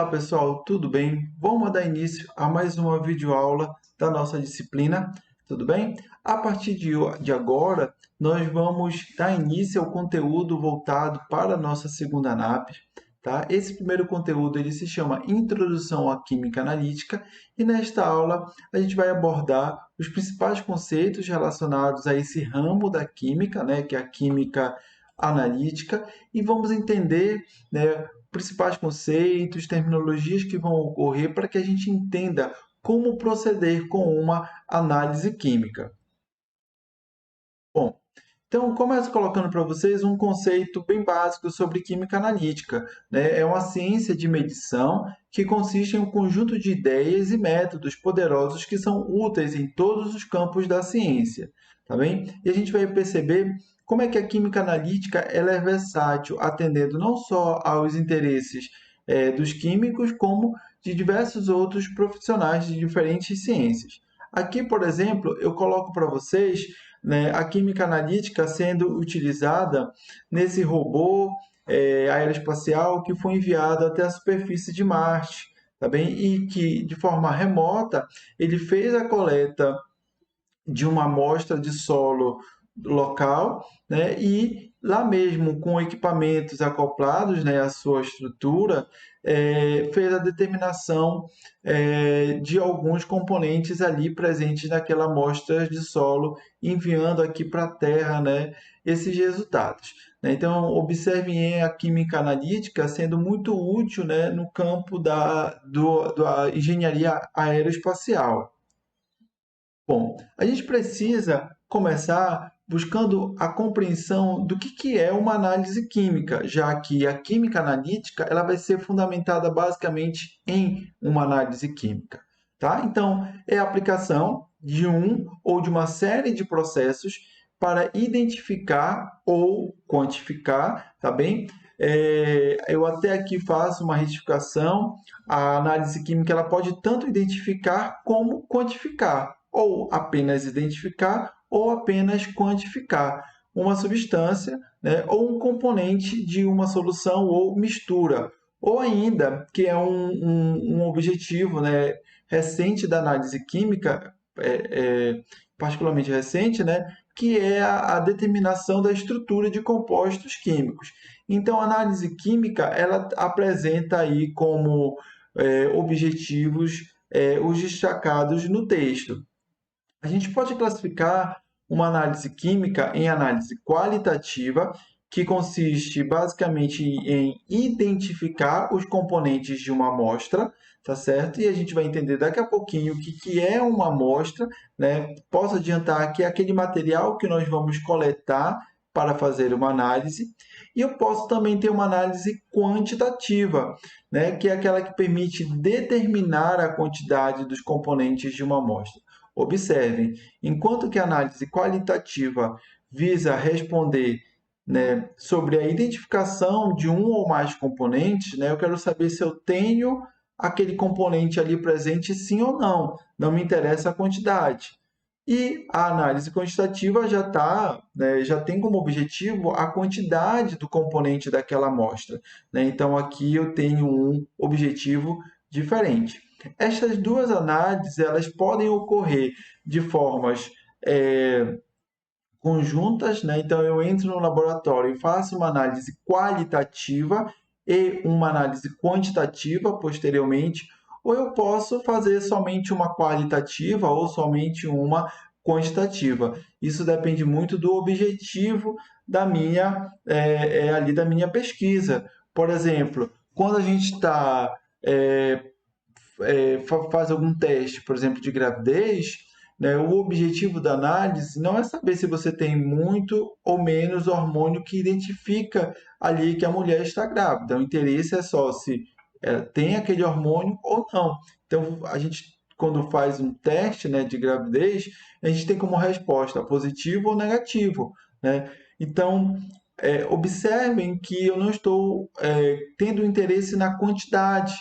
Olá pessoal, tudo bem? Vamos dar início a mais uma videoaula da nossa disciplina, tudo bem? A partir de agora, nós vamos dar início ao conteúdo voltado para a nossa segunda NAP, tá? Esse primeiro conteúdo ele se chama Introdução à Química Analítica e nesta aula a gente vai abordar os principais conceitos relacionados a esse ramo da química, né, que é a química analítica, e vamos entender, né, principais conceitos, terminologias que vão ocorrer para que a gente entenda como proceder com uma análise química. Bom, então começo colocando para vocês um conceito bem básico sobre química analítica, né? É uma ciência de medição que consiste em um conjunto de ideias e métodos poderosos que são úteis em todos os campos da ciência, tá bem? E a gente vai perceber como é que a química analítica ela é versátil, atendendo não só aos interesses dos químicos, como de diversos outros profissionais de diferentes ciências. Aqui, por exemplo, eu coloco para vocês, né, a química analítica sendo utilizada nesse robô aeroespacial que foi enviado até a superfície de Marte, tá bem? E que, de forma remota, ele fez a coleta de uma amostra de solo local, né? E lá mesmo, com equipamentos acoplados, né, à sua estrutura, fez a determinação de alguns componentes ali presentes naquela amostra de solo, enviando aqui para a Terra, né, esses resultados. Né? Então, observem a química analítica sendo muito útil, né, no campo da engenharia aeroespacial. Bom, a gente precisa começar buscando a compreensão do que é uma análise química, já que a química analítica ela vai ser fundamentada basicamente em uma análise química, tá? Então, é a aplicação de um ou de uma série de processos para identificar ou quantificar, tá bem? Eu até aqui faço uma retificação. A análise química ela pode tanto identificar como quantificar ou apenas identificar ou apenas quantificar uma substância, né, ou um componente de uma solução ou mistura, ou ainda, que é um objetivo, né, recente da análise química, particularmente recente, né, que é a determinação da estrutura de compostos químicos. Então, a análise química ela apresenta aí como objetivos os destacados no texto. A gente pode classificar uma análise química em análise qualitativa, que consiste basicamente em identificar os componentes de uma amostra, tá certo? E a gente vai entender daqui a pouquinho o que é uma amostra, né? Posso adiantar que é aquele material que nós vamos coletar para fazer uma análise. E eu posso também ter uma análise quantitativa, né? Que é aquela que permite determinar a quantidade dos componentes de uma amostra. Observem, enquanto que a análise qualitativa visa responder, né, sobre a identificação de um ou mais componentes, né, eu quero saber se eu tenho aquele componente ali presente, sim ou não. Não me interessa a quantidade. E a análise quantitativa já tem como objetivo a quantidade do componente daquela amostra, né? Então aqui eu tenho um objetivo diferente. Estas duas análises elas podem ocorrer de formas conjuntas, né? Então eu entro no laboratório e faço uma análise qualitativa e uma análise quantitativa posteriormente, ou eu posso fazer somente uma qualitativa ou somente uma quantitativa. Isso depende muito do objetivo da ali da minha pesquisa. Por exemplo, quando a gente está faz algum teste, por exemplo, de gravidez, né, o objetivo da análise não é saber se você tem muito ou menos hormônio que identifica ali que a mulher está grávida. O interesse é só se tem aquele hormônio ou não. Então, a gente, quando faz um teste, né, de gravidez, a gente tem como resposta positivo ou negativo, né? Então, observem que eu não estou tendo interesse na quantidade,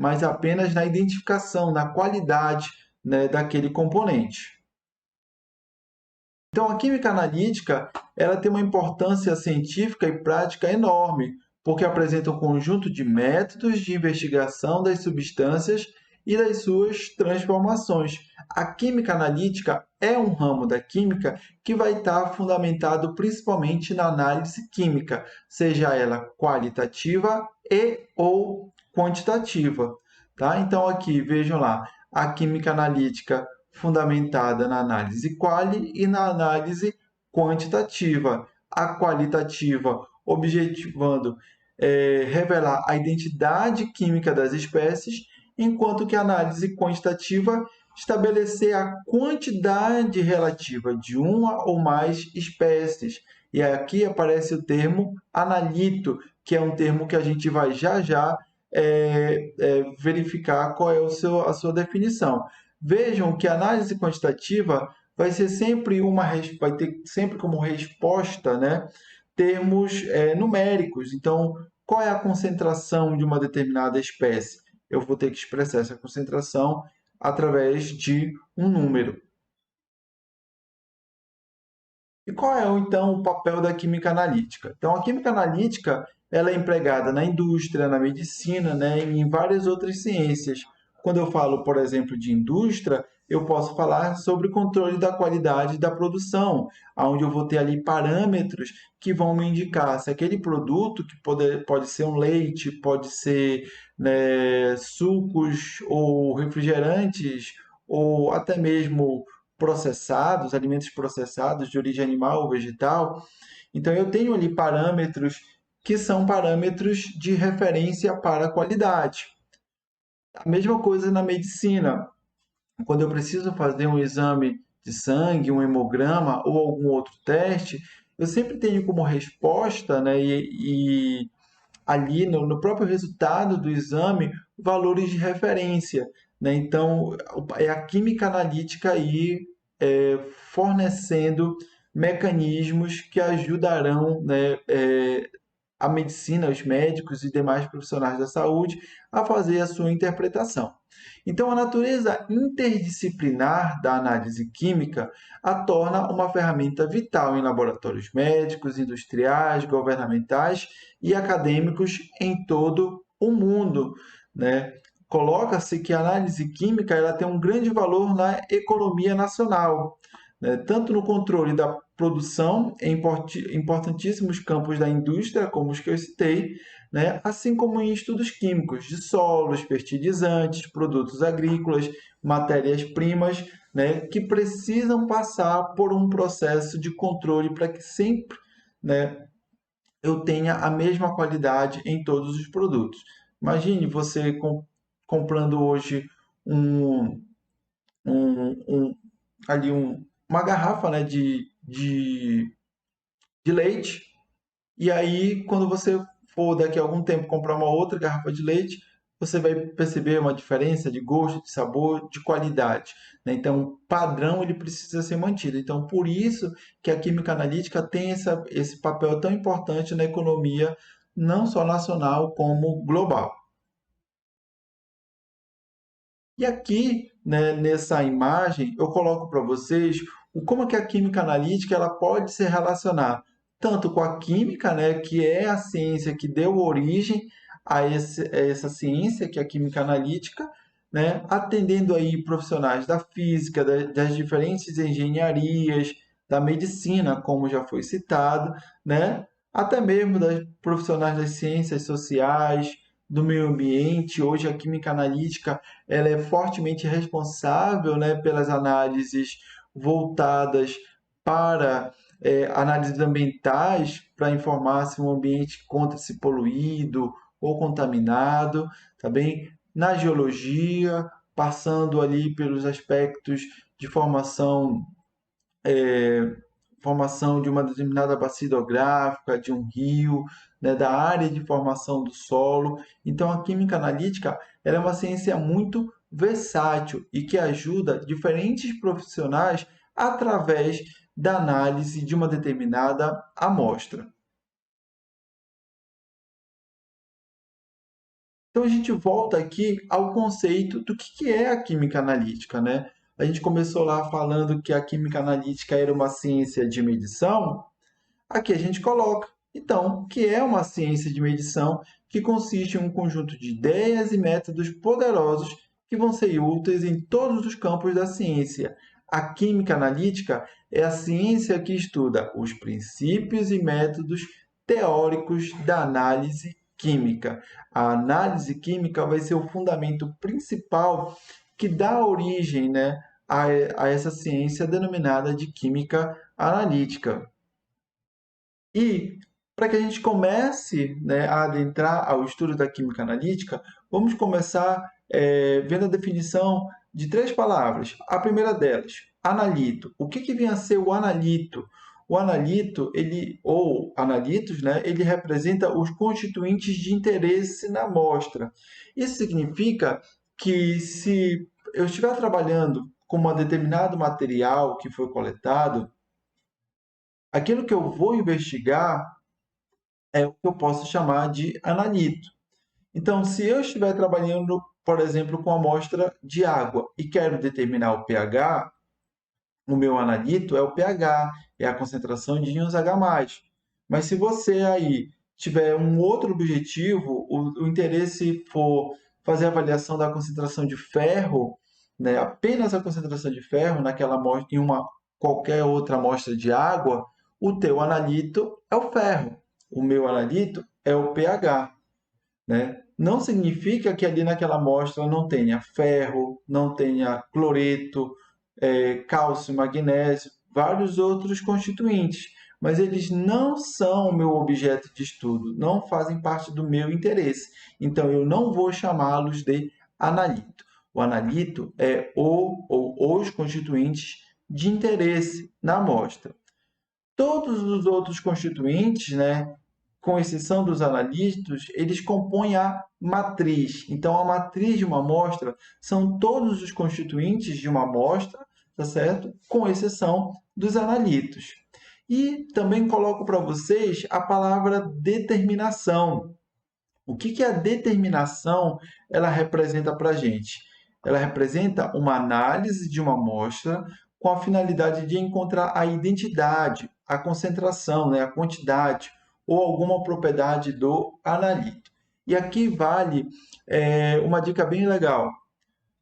mas apenas na identificação, na qualidade, né, daquele componente. Então, a química analítica ela tem uma importância científica e prática enorme, porque apresenta um conjunto de métodos de investigação das substâncias e das suas transformações. A química analítica é um ramo da química que vai estar fundamentado principalmente na análise química, seja ela qualitativa e ou quantitativa. Tá? Então, aqui, vejam lá, a química analítica fundamentada na análise quali e na análise quantitativa. A qualitativa objetivando revelar a identidade química das espécies, enquanto que a análise quantitativa estabelecer a quantidade relativa de uma ou mais espécies. E aqui aparece o termo analito, que é um termo que a gente vai já já verificar qual é a sua definição. Vejam que a análise quantitativa vai ser sempre vai ter sempre como resposta, né, termos numéricos. Então, qual é a concentração de uma determinada espécie? Eu vou ter que expressar essa concentração através de um número. E qual é, então, o papel da química analítica? Então, a química analítica ela é empregada na indústria, na medicina, né, e em várias outras ciências. Quando eu falo, por exemplo, de indústria, eu posso falar sobre o controle da qualidade da produção, onde eu vou ter ali parâmetros que vão me indicar se aquele produto, que pode ser um leite, pode ser, né, sucos ou refrigerantes, ou até mesmo processados, alimentos processados de origem animal ou vegetal. Então, eu tenho ali parâmetros que são parâmetros de referência para a qualidade. A mesma coisa na medicina. Quando eu preciso fazer um exame de sangue, um hemograma ou algum outro teste, eu sempre tenho como resposta, né, e ali no próprio resultado do exame, valores de referência. Né? Então, é a química analítica aí fornecendo mecanismos que ajudarão, né, a medicina, os médicos e demais profissionais da saúde a fazer a sua interpretação. Então, a natureza interdisciplinar da análise química a torna uma ferramenta vital em laboratórios médicos, industriais, governamentais e acadêmicos em todo o mundo. Né? Coloca-se que a análise química ela tem um grande valor na economia nacional, né? Tanto no controle da produção em importantíssimos campos da indústria, como os que eu citei, né? Assim como em estudos químicos de solos, fertilizantes, produtos agrícolas, matérias-primas, né? Que precisam passar por um processo de controle para que sempre, né, eu tenha a mesma qualidade em todos os produtos. Imagine você comprando hoje um, um, ali uma garrafa, né, de leite, e aí quando você for daqui a algum tempo comprar uma outra garrafa de leite, você vai perceber uma diferença de gosto, de sabor, de qualidade. Né? Então, o padrão ele precisa ser mantido. Então, por isso que a química analítica tem esse papel tão importante na economia, não só nacional, como global. E aqui, né, nessa imagem, eu coloco para vocês como que a química analítica ela pode se relacionar tanto com a química, né, que é a ciência que deu origem a essa ciência, que é a química analítica, né, atendendo aí profissionais da física, das diferentes engenharias, da medicina, como já foi citado, né, até mesmo das profissionais das ciências sociais, do meio ambiente. Hoje a química analítica ela é fortemente responsável, né, pelas análises voltadas para análises ambientais, para informar se um ambiente encontra-se poluído ou contaminado, tá bem? Na geologia, passando ali pelos aspectos de formação de uma determinada bacia hidrográfica, de um rio, né, da área de formação do solo. Então, a química analítica ela é uma ciência muito versátil e que ajuda diferentes profissionais através da análise de uma determinada amostra. Então, a gente volta aqui ao conceito do que é a química analítica, né? A gente começou lá falando que a química analítica era uma ciência de medição. Aqui a gente coloca. Então, que é uma ciência de medição que consiste em um conjunto de ideias e métodos poderosos que vão ser úteis em todos os campos da ciência. A química analítica é a ciência que estuda os princípios e métodos teóricos da análise química. A análise química vai ser o fundamento principal que dá origem, né, a essa ciência denominada de química analítica. E para que a gente comece, né, a adentrar ao estudo da química analítica, vamos começar vendo a definição de três palavras. A primeira delas, analito. O que vem a ser o analito? O analito, ele, ou analitos, né, ele representa os constituintes de interesse na amostra. Isso significa que se eu estiver trabalhando com um determinado material que foi coletado, aquilo que eu vou investigar é o que eu posso chamar de analito. Então, se eu estiver trabalhando, por exemplo, com amostra de água e quero determinar o pH, o meu analito é o pH, é a concentração de íons H+. Mas se você aí tiver um outro objetivo, o interesse for fazer a avaliação da concentração de ferro, né, apenas a concentração de ferro naquela amostra, em uma qualquer outra amostra de água, o teu analito é o ferro. O meu analito é o pH, né? Não significa que ali naquela amostra não tenha ferro, não tenha cloreto, cálcio, magnésio, vários outros constituintes, mas eles não são o meu objeto de estudo, não fazem parte do meu interesse. Então eu não vou chamá-los de analito. O analito é o ou os constituintes de interesse na amostra. Todos os outros constituintes, né, com exceção dos analitos, eles compõem a matriz. Então, a matriz de uma amostra são todos os constituintes de uma amostra, tá certo? Com exceção dos analitos. E também coloco para vocês a palavra determinação. O que a determinação ela representa para a gente? Ela representa uma análise de uma amostra com a finalidade de encontrar a identidade, a concentração, né, a quantidade ou alguma propriedade do analito. E aqui vale uma dica bem legal.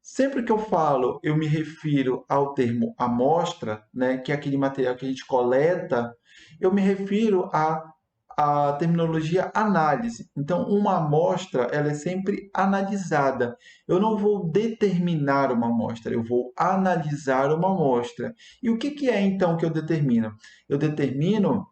Sempre que eu falo, eu me refiro ao termo amostra, né, que é aquele material que a gente coleta, eu me refiro à terminologia análise. Então, uma amostra, ela é sempre analisada. Eu não vou determinar uma amostra, eu vou analisar uma amostra. E o que é então que eu determino? Eu determino,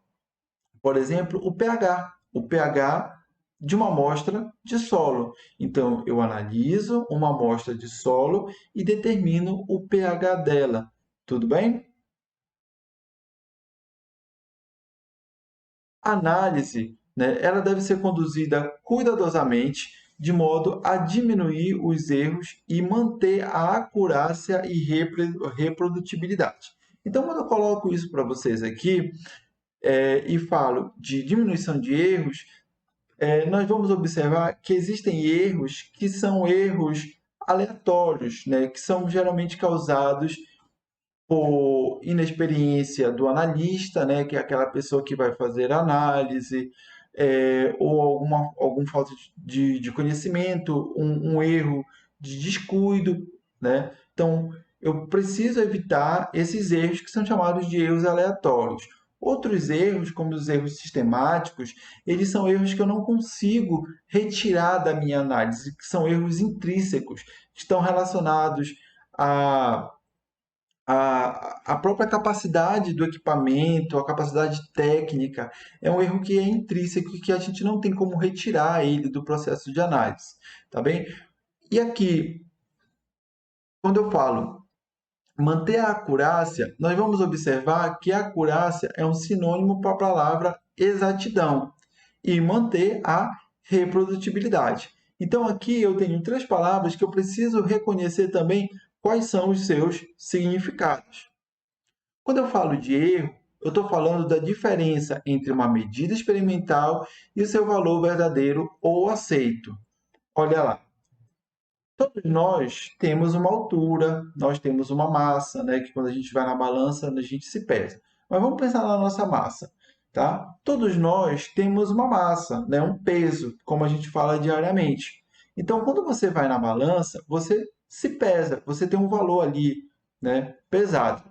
por exemplo, o pH. O pH de uma amostra de solo. Então, eu analiso uma amostra de solo e determino o pH dela. Tudo bem? A análise, né, ela deve ser conduzida cuidadosamente, de modo a diminuir os erros e manter a acurácia e reprodutibilidade. Então, quando eu coloco isso para vocês aqui e falo de diminuição de erros, nós vamos observar que existem erros que são erros aleatórios, né, que são geralmente causados por inexperiência do analista, né, que é aquela pessoa que vai fazer a análise, ou algum falta de conhecimento, um erro de descuido, né? Então, eu preciso evitar esses erros que são chamados de erros aleatórios. Outros erros, como os erros sistemáticos, eles são erros que eu não consigo retirar da minha análise, que são erros intrínsecos, que estão relacionados a a própria capacidade do equipamento, a capacidade técnica, é um erro que é intrínseco e que a gente não tem como retirar ele do processo de análise, tá bem? E aqui, quando eu falo manter a acurácia, nós vamos observar que a acurácia é um sinônimo para a palavra exatidão e manter a reprodutibilidade. Então aqui eu tenho três palavras que eu preciso reconhecer também quais são os seus significados. Quando eu falo de erro, eu estou falando da diferença entre uma medida experimental e o seu valor verdadeiro ou aceito. Olha lá, todos nós temos uma altura, nós temos uma massa, né? Que quando a gente vai na balança, a gente se pesa. Mas vamos pensar na nossa massa. tá? Todos nós temos uma massa, né? Um peso, como a gente fala diariamente. Então, quando você vai na balança, você se pesa, você tem um valor ali, né? Pesado.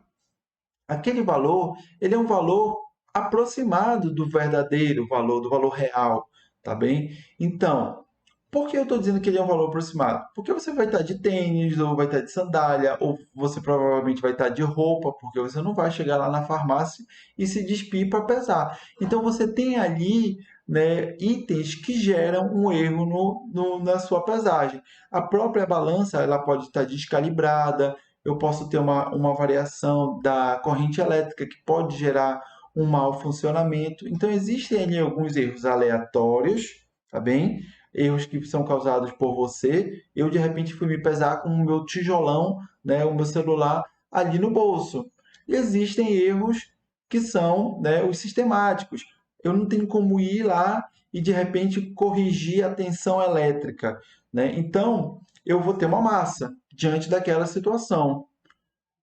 Aquele valor, ele é um valor aproximado do verdadeiro valor, do valor real, tá bem? Então, por que eu estou dizendo que ele é um valor aproximado? Porque você vai estar de tênis, ou vai estar de sandália, ou você provavelmente vai estar de roupa, porque você não vai chegar lá na farmácia e se despir para pesar. Então, você tem ali, né, itens que geram um erro na sua pesagem. A própria balança, ela pode estar descalibrada, eu posso ter uma variação da corrente elétrica que pode gerar um mau funcionamento. Então, existem ali alguns erros aleatórios, tá bem? Erros que são causados por você. Eu, de repente, fui me pesar com o meu tijolão, né, o meu celular ali no bolso. E existem erros que são, né, os sistemáticos. Eu não tenho como ir lá e, de repente, corrigir a tensão elétrica, né? Então, eu vou ter uma massa diante daquela situação.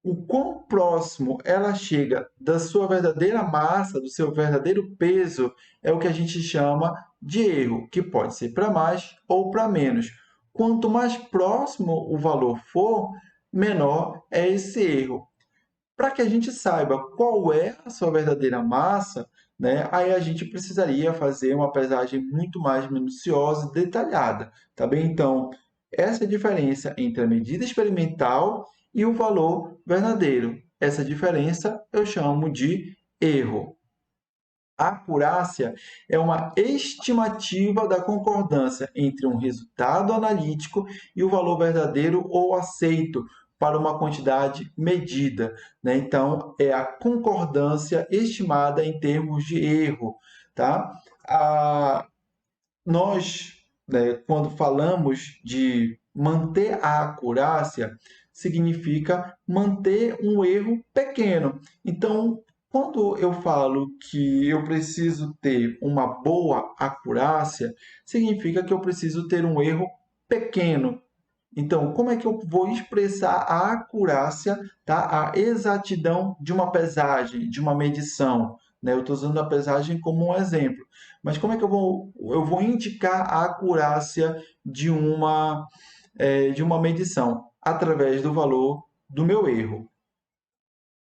O quão próximo ela chega da sua verdadeira massa, do seu verdadeiro peso, é o que a gente chama de erro, que pode ser para mais ou para menos. Quanto mais próximo o valor for, menor é esse erro. Para que a gente saiba qual é a sua verdadeira massa, né, aí a gente precisaria fazer uma pesagem muito mais minuciosa e detalhada, tá bem? Então, essa é a diferença entre a medida experimental e o valor verdadeiro. Essa diferença eu chamo de erro. A acurácia é uma estimativa da concordância entre um resultado analítico e o valor verdadeiro ou aceito para uma quantidade medida, né? Então, é a concordância estimada em termos de erro, tá? Nós, né, quando falamos de manter a acurácia, significa manter um erro pequeno. Então, quando eu falo que eu preciso ter uma boa acurácia, significa que eu preciso ter um erro pequeno. Então, como é que eu vou expressar a acurácia, tá? A exatidão de uma pesagem, de uma medição, né? Eu estou usando a pesagem como um exemplo. Mas como é que eu vou indicar a acurácia de uma medição? Através do valor do meu erro.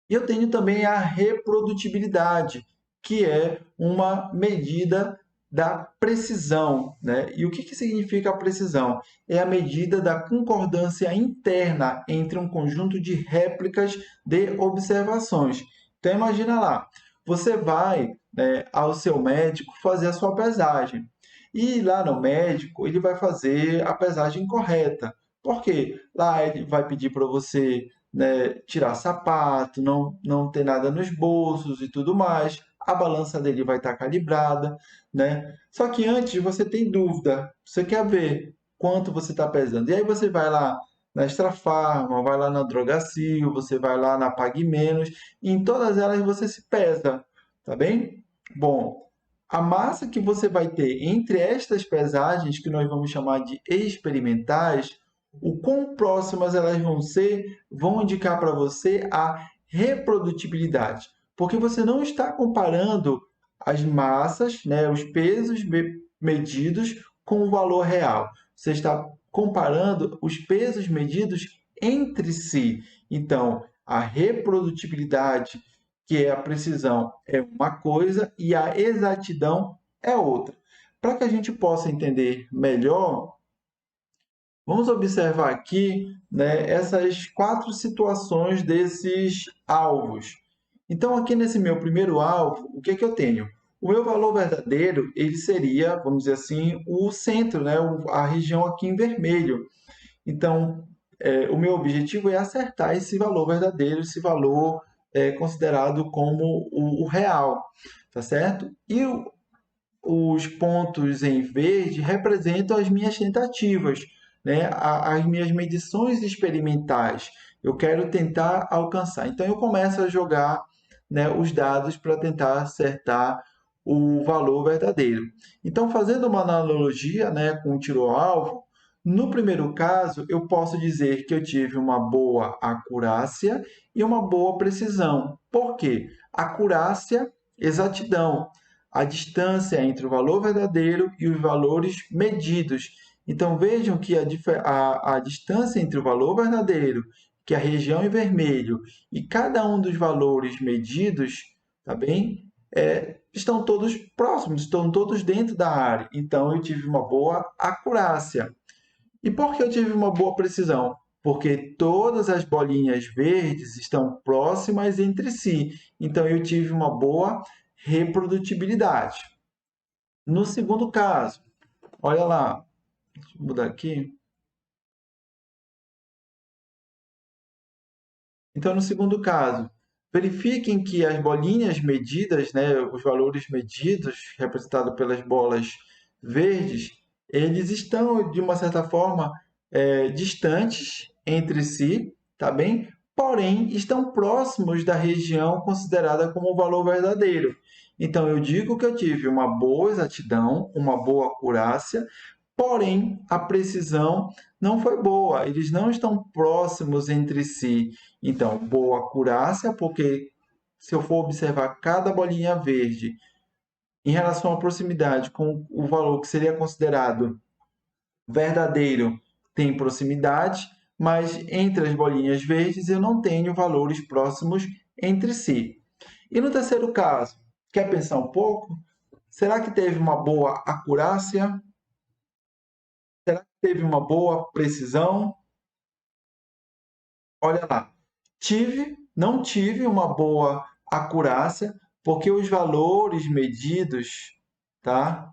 E eu tenho também a reprodutibilidade, que é uma medida da precisão, né? E o que significa a precisão? É a medida da concordância interna entre um conjunto de réplicas de observações. Então, imagina lá, você vai, né, ao seu médico fazer a sua pesagem. E lá no médico, ele vai fazer a pesagem correta. Por quê? Lá ele vai pedir para você, né, tirar sapato, não ter nada nos bolsos e tudo mais. A balança dele vai estar calibrada, né? Só que antes você tem dúvida, você quer ver quanto você está pesando. E aí você vai lá na Extra Farma, vai lá na Drogasil, você vai lá na Pague Menos, e em todas elas você se pesa, tá bem? Bom, a massa que você vai ter entre estas pesagens, que nós vamos chamar de experimentais, o quão próximas elas vão ser, vão indicar para você a reprodutibilidade, porque você não está comparando as massas, né, os pesos medidos com o valor real. Você está comparando os pesos medidos entre si. Então, a reprodutibilidade, que é a precisão, é uma coisa e a exatidão é outra. Para que a gente possa entender melhor, vamos observar aqui, né, essas 4 situações desses alvos. Então, aqui nesse meu primeiro alvo, o que é que eu tenho? O meu valor verdadeiro, ele seria, vamos dizer assim, o centro, né, a região aqui em vermelho. Então, o meu objetivo é acertar esse valor verdadeiro, esse valor considerado como o real, tá certo? E os pontos em verde representam as minhas tentativas, né? As minhas medições experimentais. Eu quero tentar alcançar. Então, eu começo a jogar, né, os dados para tentar acertar o valor verdadeiro. Então, fazendo uma analogia, né, com o tiro ao alvo, no primeiro caso, eu posso dizer que eu tive uma boa acurácia e uma boa precisão. Por quê? Acurácia exatidão, a distância entre o valor verdadeiro e os valores medidos. Então, vejam que a distância entre o valor verdadeiro, que é a região em vermelho, e cada um dos valores medidos, tá bem? Estão todos próximos, estão todos dentro da área. Então, eu tive uma boa acurácia. E por que eu tive uma boa precisão? Porque todas as bolinhas verdes estão próximas entre si. Então, eu tive uma boa reprodutibilidade. No segundo caso, olha lá, deixa eu mudar aqui. Então, no segundo caso, verifiquem que as bolinhas medidas, né, os valores medidos, representados pelas bolas verdes, eles estão, de uma certa forma, distantes entre si, tá bem? Porém, estão próximos da região considerada como o valor verdadeiro. Então, eu digo que eu tive uma boa exatidão, uma boa acurácia, porém, a precisão não foi boa, eles não estão próximos entre si. Então, boa acurácia, porque se eu for observar cada bolinha verde em relação à proximidade com o valor que seria considerado verdadeiro, tem proximidade, mas entre as bolinhas verdes eu não tenho valores próximos entre si. E no terceiro caso, quer pensar um pouco? Será que teve uma boa acurácia? Será que teve uma boa precisão? Olha lá, não tive uma boa acurácia, porque os valores medidos, tá?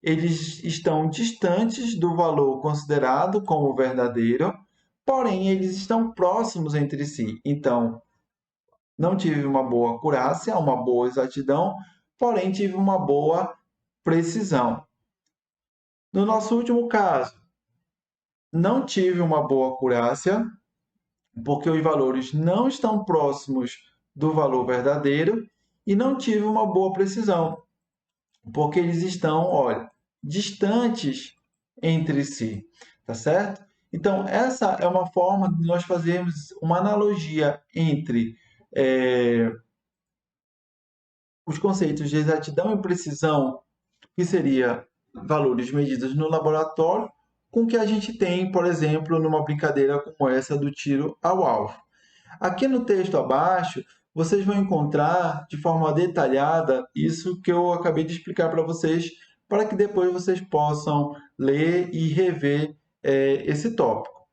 Eles estão distantes do valor considerado como verdadeiro, porém eles estão próximos entre si. Então, não tive uma boa acurácia, uma boa exatidão, porém tive uma boa precisão. No nosso último caso, não tive uma boa acurácia, porque os valores não estão próximos do valor verdadeiro e não tive uma boa precisão, porque eles estão, olha, distantes entre si, tá certo? Então, essa é uma forma de nós fazermos uma analogia entre os conceitos de exatidão e precisão, que seria valores medidos no laboratório, com o que a gente tem, por exemplo, numa brincadeira como essa do tiro ao alvo. Aqui no texto abaixo, vocês vão encontrar de forma detalhada isso que eu acabei de explicar para vocês, para que depois vocês possam ler e rever esse tópico.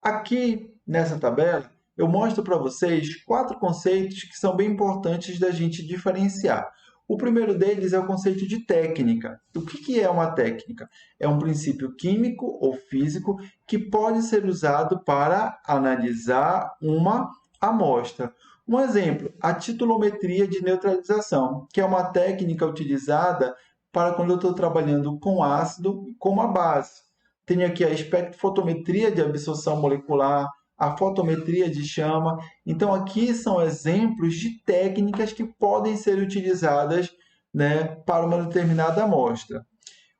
Aqui nessa tabela, eu mostro para vocês 4 conceitos que são bem importantes da gente diferenciar. O primeiro deles é o conceito de técnica. O que é uma técnica? É um princípio químico ou físico que pode ser usado para analisar uma amostra. Um exemplo, a titulometria de neutralização, que é uma técnica utilizada para quando eu estou trabalhando com ácido e com uma base. Tem aqui a espectrofotometria de absorção molecular, a fotometria de chama. Então, aqui são exemplos de técnicas que podem ser utilizadas, né, para uma determinada amostra.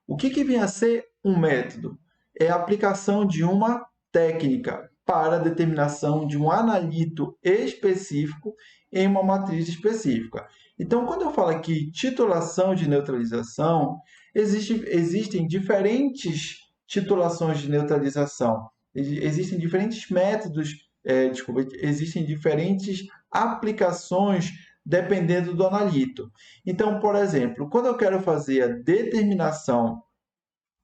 O que vem a ser um método? É a aplicação de uma técnica para a determinação de um analito específico em uma matriz específica. Então, quando eu falo aqui titulação de neutralização, existem diferentes titulações de neutralização. Existem diferentes métodos, existem diferentes aplicações dependendo do analito. Então, por exemplo, quando eu quero fazer a determinação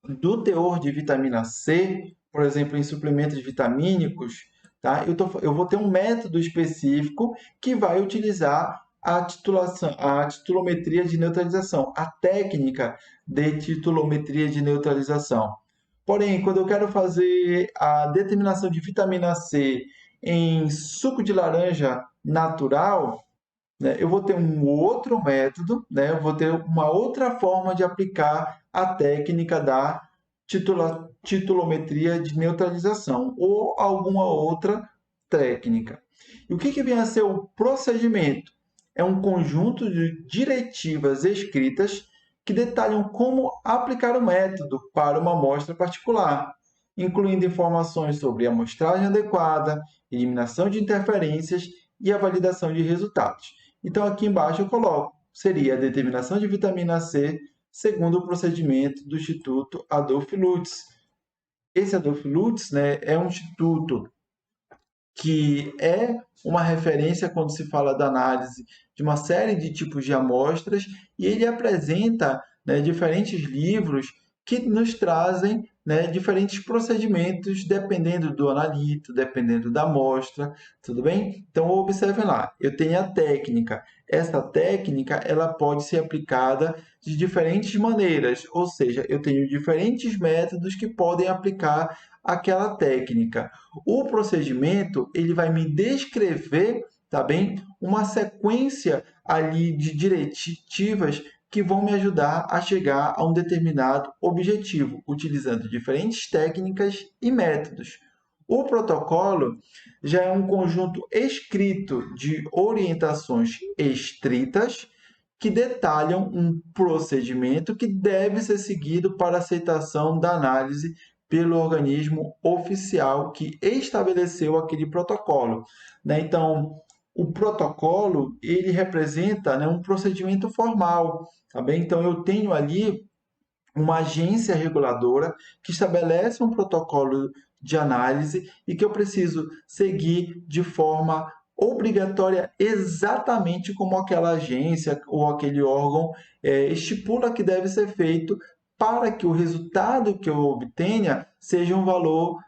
do teor de vitamina C, por exemplo, em suplementos vitamínicos, tá? Eu vou ter um método específico que vai utilizar a titulometria de neutralização, a técnica de titulometria de neutralização. Porém, quando eu quero fazer a determinação de vitamina C em suco de laranja natural, né, eu vou ter um outro método, né, eu vou ter uma outra forma de aplicar a técnica da titulometria de neutralização ou alguma outra técnica. E o que vem a ser o procedimento? É um conjunto de diretivas escritas que detalham como aplicar o método para uma amostra particular, incluindo informações sobre amostragem adequada, eliminação de interferências e a validação de resultados. Então, aqui embaixo eu coloco, seria a determinação de vitamina C segundo o procedimento do Instituto Adolf Lutz. Esse Adolf Lutz, né, é um instituto que é uma referência quando se fala da análise de uma série de tipos de amostras, e ele apresenta, né, diferentes livros que nos trazem, né, diferentes procedimentos dependendo do analito, dependendo da amostra, tudo bem? Então observem lá, eu tenho a técnica. Essa técnica ela pode ser aplicada de diferentes maneiras, ou seja, eu tenho diferentes métodos que podem aplicar aquela técnica. O procedimento ele vai me descrever, tá bem, uma sequência ali de diretivas que vão me ajudar a chegar a um determinado objetivo, utilizando diferentes técnicas e métodos. O protocolo já é um conjunto escrito de orientações estritas que detalham um procedimento que deve ser seguido para aceitação da análise pelo organismo oficial que estabeleceu aquele protocolo, né? Então, o protocolo ele representa, né, um procedimento formal, tá bem? Então, eu tenho ali uma agência reguladora que estabelece um protocolo de análise e que eu preciso seguir de forma obrigatória, exatamente como aquela agência ou aquele órgão estipula que deve ser feito para que o resultado que eu obtenha seja um valor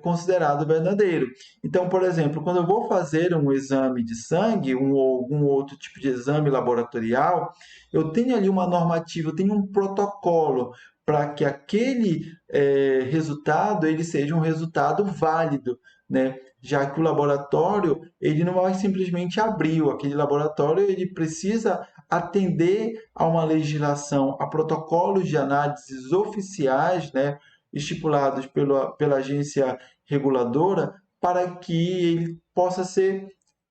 considerado verdadeiro. Então, por exemplo, quando eu vou fazer um exame de sangue, ou algum outro tipo de exame laboratorial, eu tenho ali uma normativa, eu tenho um protocolo para que aquele resultado ele seja um resultado válido, né? Já que o laboratório ele não vai simplesmente abrir, aquele laboratório ele precisa atender a uma legislação, a protocolos de análises oficiais, né? Estipulados pela agência reguladora para que ele possa ser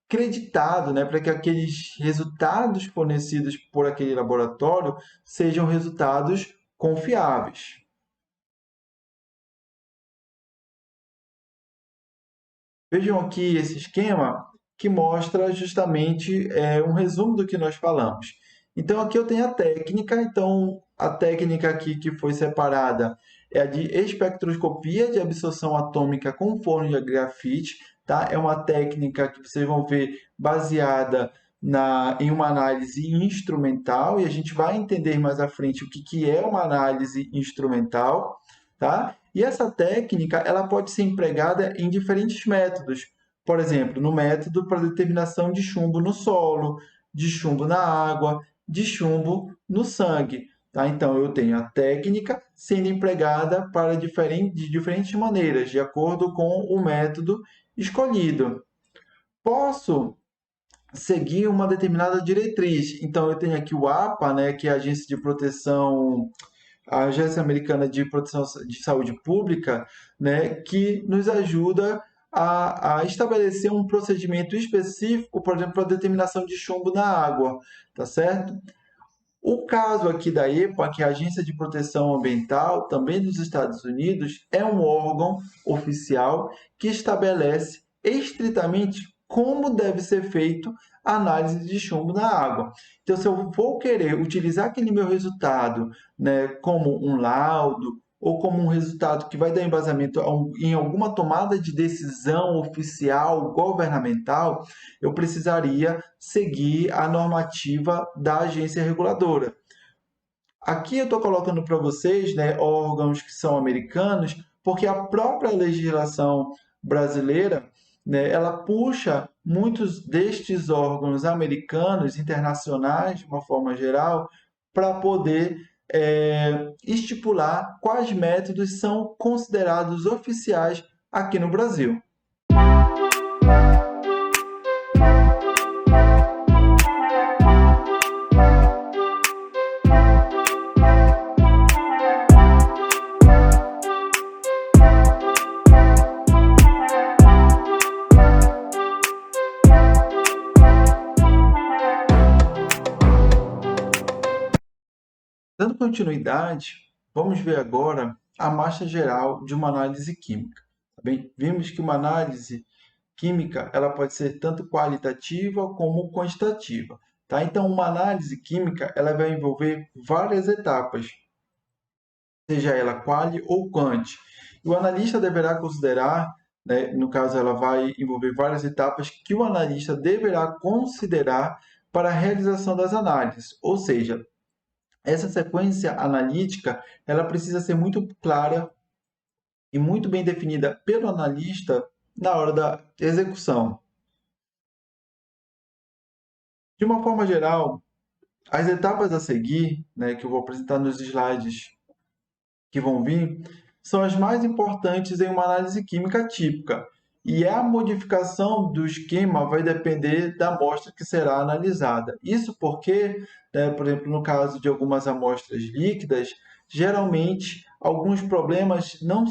creditado, né, para que aqueles resultados fornecidos por aquele laboratório sejam resultados confiáveis. Vejam aqui esse esquema que mostra justamente um resumo do que nós falamos. Então, aqui eu tenho a técnica. Então, a técnica aqui que foi separada é a de espectroscopia de absorção atômica com forno de grafite. Tá? É uma técnica que vocês vão ver baseada em uma análise instrumental, e a gente vai entender mais à frente o que é uma análise instrumental. Tá? E essa técnica ela pode ser empregada em diferentes métodos. Por exemplo, no método para determinação de chumbo no solo, de chumbo na água, de chumbo no sangue. Tá? Então, eu tenho a técnica sendo empregada de diferentes maneiras, de acordo com o método escolhido. Posso seguir uma determinada diretriz. Então, eu tenho aqui o APA, né, que é a Agência de Proteção a Agência Americana de Proteção de Saúde Pública, né, que nos ajuda a estabelecer um procedimento específico, por exemplo, para a determinação de chumbo na água, tá certo? O caso aqui da EPA, que é a Agência de Proteção Ambiental, também dos Estados Unidos, é um órgão oficial que estabelece estritamente como deve ser feito a análise de chumbo na água. Então, se eu vou querer utilizar aquele meu resultado, né, como um laudo ou como um resultado que vai dar embasamento em alguma tomada de decisão oficial, governamental, eu precisaria seguir a normativa da agência reguladora. Aqui eu estou colocando para vocês, né, órgãos que são americanos, porque a própria legislação brasileira, né, ela puxa muitos destes órgãos americanos, internacionais, de uma forma geral, para poder estipular quais métodos são considerados oficiais aqui no Brasil. Dando continuidade, vamos ver agora a marcha geral de uma análise química. Tá bem? Vimos que uma análise química, ela pode ser tanto qualitativa como quantitativa, tá? Então, uma análise química, ela vai envolver várias etapas, seja ela quali ou quanti. E o analista deverá considerar, né, no caso, ela vai envolver várias etapas que o analista deverá considerar para a realização das análises. Ou seja, essa sequência analítica, ela precisa ser muito clara e muito bem definida pelo analista na hora da execução. De uma forma geral, as etapas a seguir, né, que eu vou apresentar nos slides que vão vir, são as mais importantes em uma análise química típica. E a modificação do esquema vai depender da amostra que será analisada. Isso porque, né, por exemplo, no caso de algumas amostras líquidas, geralmente alguns problemas não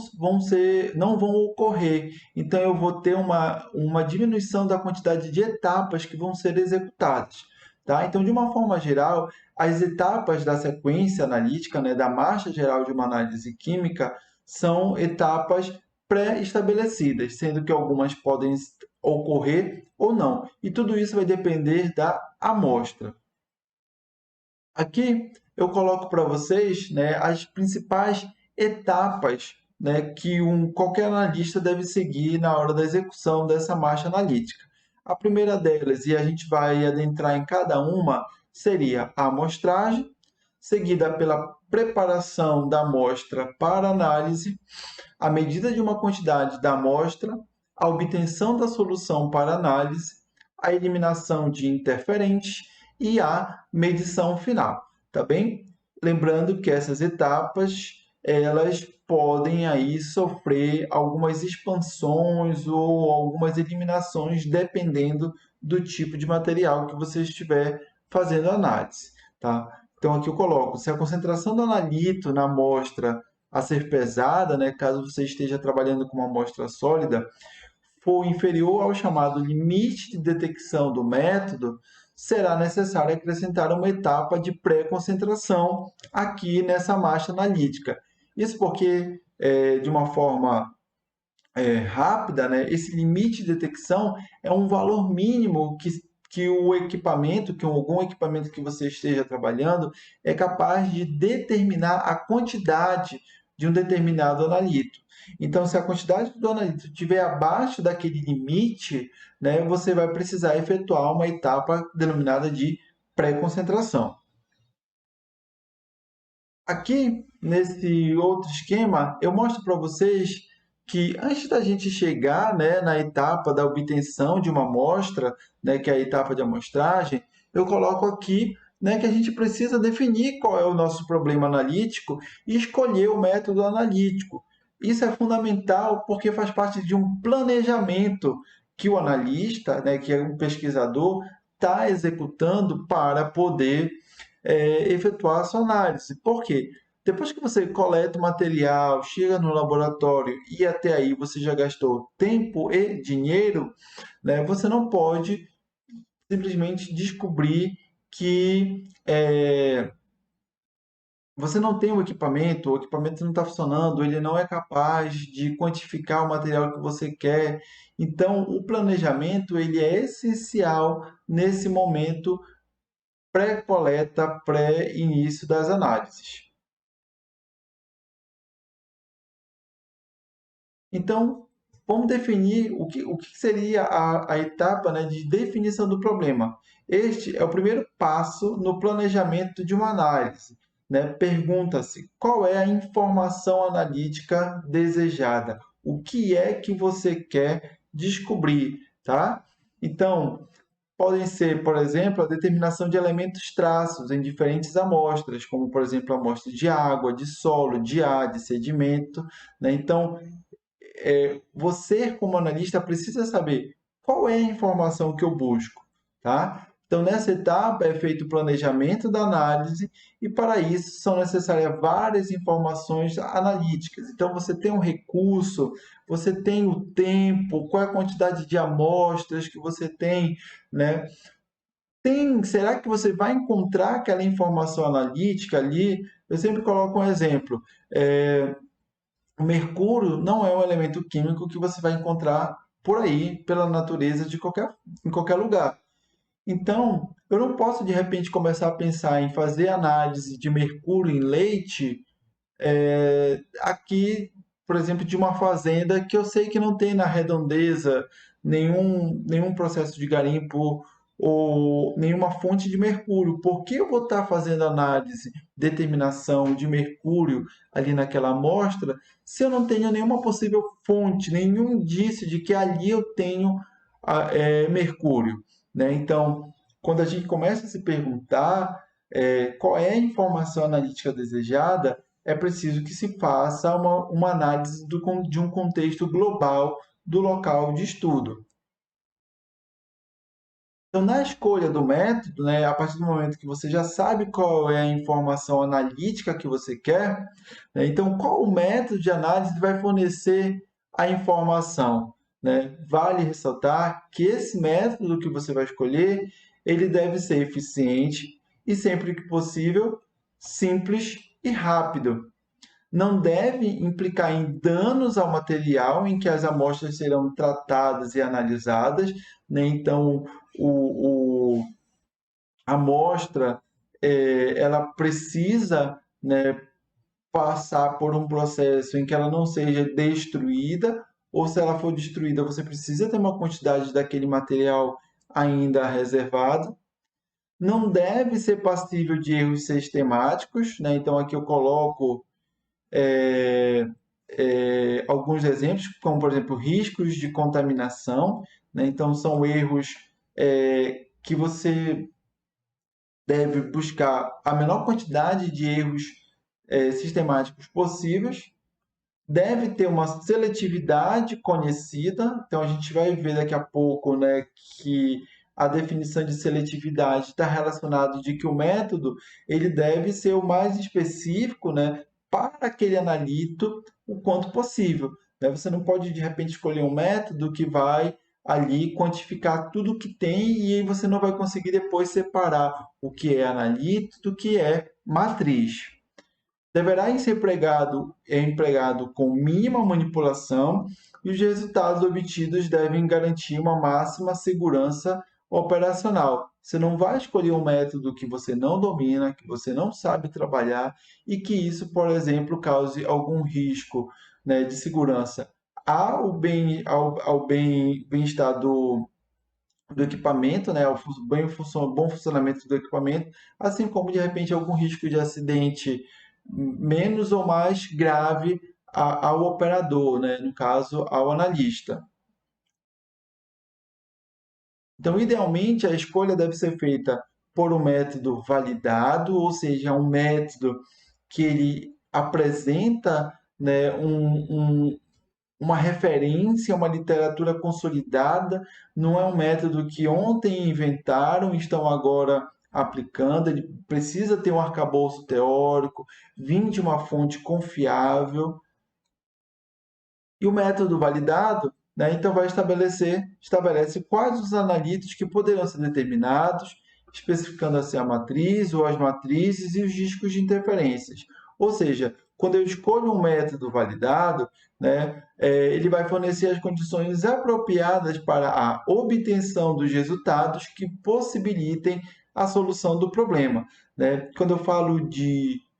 vão ocorrer. Então, eu vou ter uma diminuição da quantidade de etapas que vão ser executadas. Tá? Então, de uma forma geral, as etapas da sequência analítica, né, da marcha geral de uma análise química, são etapas pré-estabelecidas, sendo que algumas podem ocorrer ou não. E tudo isso vai depender da amostra. Aqui eu coloco para vocês, né, as principais etapas, né, que qualquer analista deve seguir na hora da execução dessa marcha analítica. A primeira delas, e a gente vai adentrar em cada uma, seria a amostragem, seguida pela preparação da amostra para análise, a medida de uma quantidade da amostra, a obtenção da solução para análise, a eliminação de interferentes e a medição final, tá bem? Lembrando que essas etapas, elas podem aí sofrer algumas expansões ou algumas eliminações dependendo do tipo de material que você estiver fazendo análise, tá? Então aqui eu coloco, se a concentração do analito na amostra a ser pesada, né, caso você esteja trabalhando com uma amostra sólida, for inferior ao chamado limite de detecção do método, será necessário acrescentar uma etapa de pré-concentração aqui nessa marcha analítica. Isso porque, de uma forma rápida, né, esse limite de detecção é um valor mínimo que o equipamento, que algum equipamento que você esteja trabalhando, é capaz de determinar a quantidade de um determinado analito. Então, se a quantidade do analito estiver abaixo daquele limite, né, você vai precisar efetuar uma etapa denominada de pré-concentração. Aqui, nesse outro esquema, eu mostro para vocês que antes da gente chegar, né, na etapa da obtenção de uma amostra, né, que é a etapa de amostragem, eu coloco aqui, né, que a gente precisa definir qual é o nosso problema analítico e escolher o método analítico. Isso é fundamental porque faz parte de um planejamento que o analista, né, que é um pesquisador, está executando para poder efetuar a sua análise. Por quê? Depois que você coleta o material, chega no laboratório e até aí você já gastou tempo e dinheiro, né, você não pode simplesmente descobrir que você não tem o equipamento não está funcionando, ele não é capaz de quantificar o material que você quer. Então, o planejamento ele é essencial nesse momento pré-coleta, pré-início das análises. Então, vamos definir o que seria a etapa, né, de definição do problema. Este é o primeiro passo no planejamento de uma análise. Né? Pergunta-se qual é a informação analítica desejada, o que é que você quer descobrir, tá? Então, podem ser, por exemplo, a determinação de elementos traços em diferentes amostras, como, por exemplo, a amostra de água, de solo, de ar, de sedimento. Né? Então, você, como analista, precisa saber qual é a informação que eu busco, tá? Então, nessa etapa é feito o planejamento da análise e, para isso, são necessárias várias informações analíticas. Então, você tem um recurso, você tem o tempo, qual é a quantidade de amostras que você tem, né? Será que você vai encontrar aquela informação analítica ali? Eu sempre coloco um exemplo. O mercúrio não é um elemento químico que você vai encontrar por aí, pela natureza em qualquer lugar. Então, eu não posso de repente começar a pensar em fazer análise de mercúrio em leite aqui, por exemplo, de uma fazenda que eu sei que não tem na redondeza nenhum processo de garimpo ou nenhuma fonte de mercúrio. Por que eu vou estar fazendo análise, determinação de mercúrio ali naquela amostra, se eu não tenho nenhuma possível fonte, nenhum indício de que ali eu tenho mercúrio, né? Então, quando a gente começa a se perguntar qual é a informação analítica desejada, é preciso que se faça uma análise de um contexto global do local de estudo. Então, na escolha do método, né, a partir do momento que você já sabe qual é a informação analítica que você quer, né, então qual o método de análise vai fornecer a informação, né? Vale ressaltar que esse método que você vai escolher, ele deve ser eficiente e, sempre que possível, simples e rápido. Não deve implicar em danos ao material em que as amostras serão tratadas e analisadas, né? Então, o, a amostra ela precisa, né, passar por um processo em que ela não seja destruída, ou se ela for destruída, você precisa ter uma quantidade daquele material ainda reservado. Não deve ser passível de erros sistemáticos, né? Então aqui eu coloco alguns exemplos, como por exemplo riscos de contaminação, né? Então são erros que você deve buscar a menor quantidade de erros sistemáticos possíveis, deve ter uma seletividade conhecida, então a gente vai ver daqui a pouco, né, que a definição de seletividade está relacionado de que o método ele deve ser o mais específico, né, para aquele analito o quanto possível, né? Você não pode de repente escolher um método que vai ali quantificar tudo que tem e aí você não vai conseguir depois separar o que é analito do que é matriz. Deverá ser empregado com mínima manipulação e os resultados obtidos devem garantir uma máxima segurança operacional. Você não vai escolher um método que você não domina, que você não sabe trabalhar e que isso, por exemplo, cause algum risco, né, de segurança ao bem-estar do equipamento, né, ao bom funcionamento do equipamento, assim como de repente algum risco de acidente menos ou mais grave ao operador, né, no caso ao analista. Então, idealmente, a escolha deve ser feita por um método validado, ou seja, um método que ele apresenta, né, uma referência, uma literatura consolidada, não é um método que ontem inventaram e estão agora aplicando, ele precisa ter um arcabouço teórico, vir de uma fonte confiável. E o método validado, né, então estabelece quais os analitos que poderão ser determinados, especificando assim a matriz ou as matrizes e os discos de interferências. Ou seja, quando eu escolho um método validado, né, ele vai fornecer as condições apropriadas para a obtenção dos resultados que possibilitem a solução do problema. Né? Quando eu falo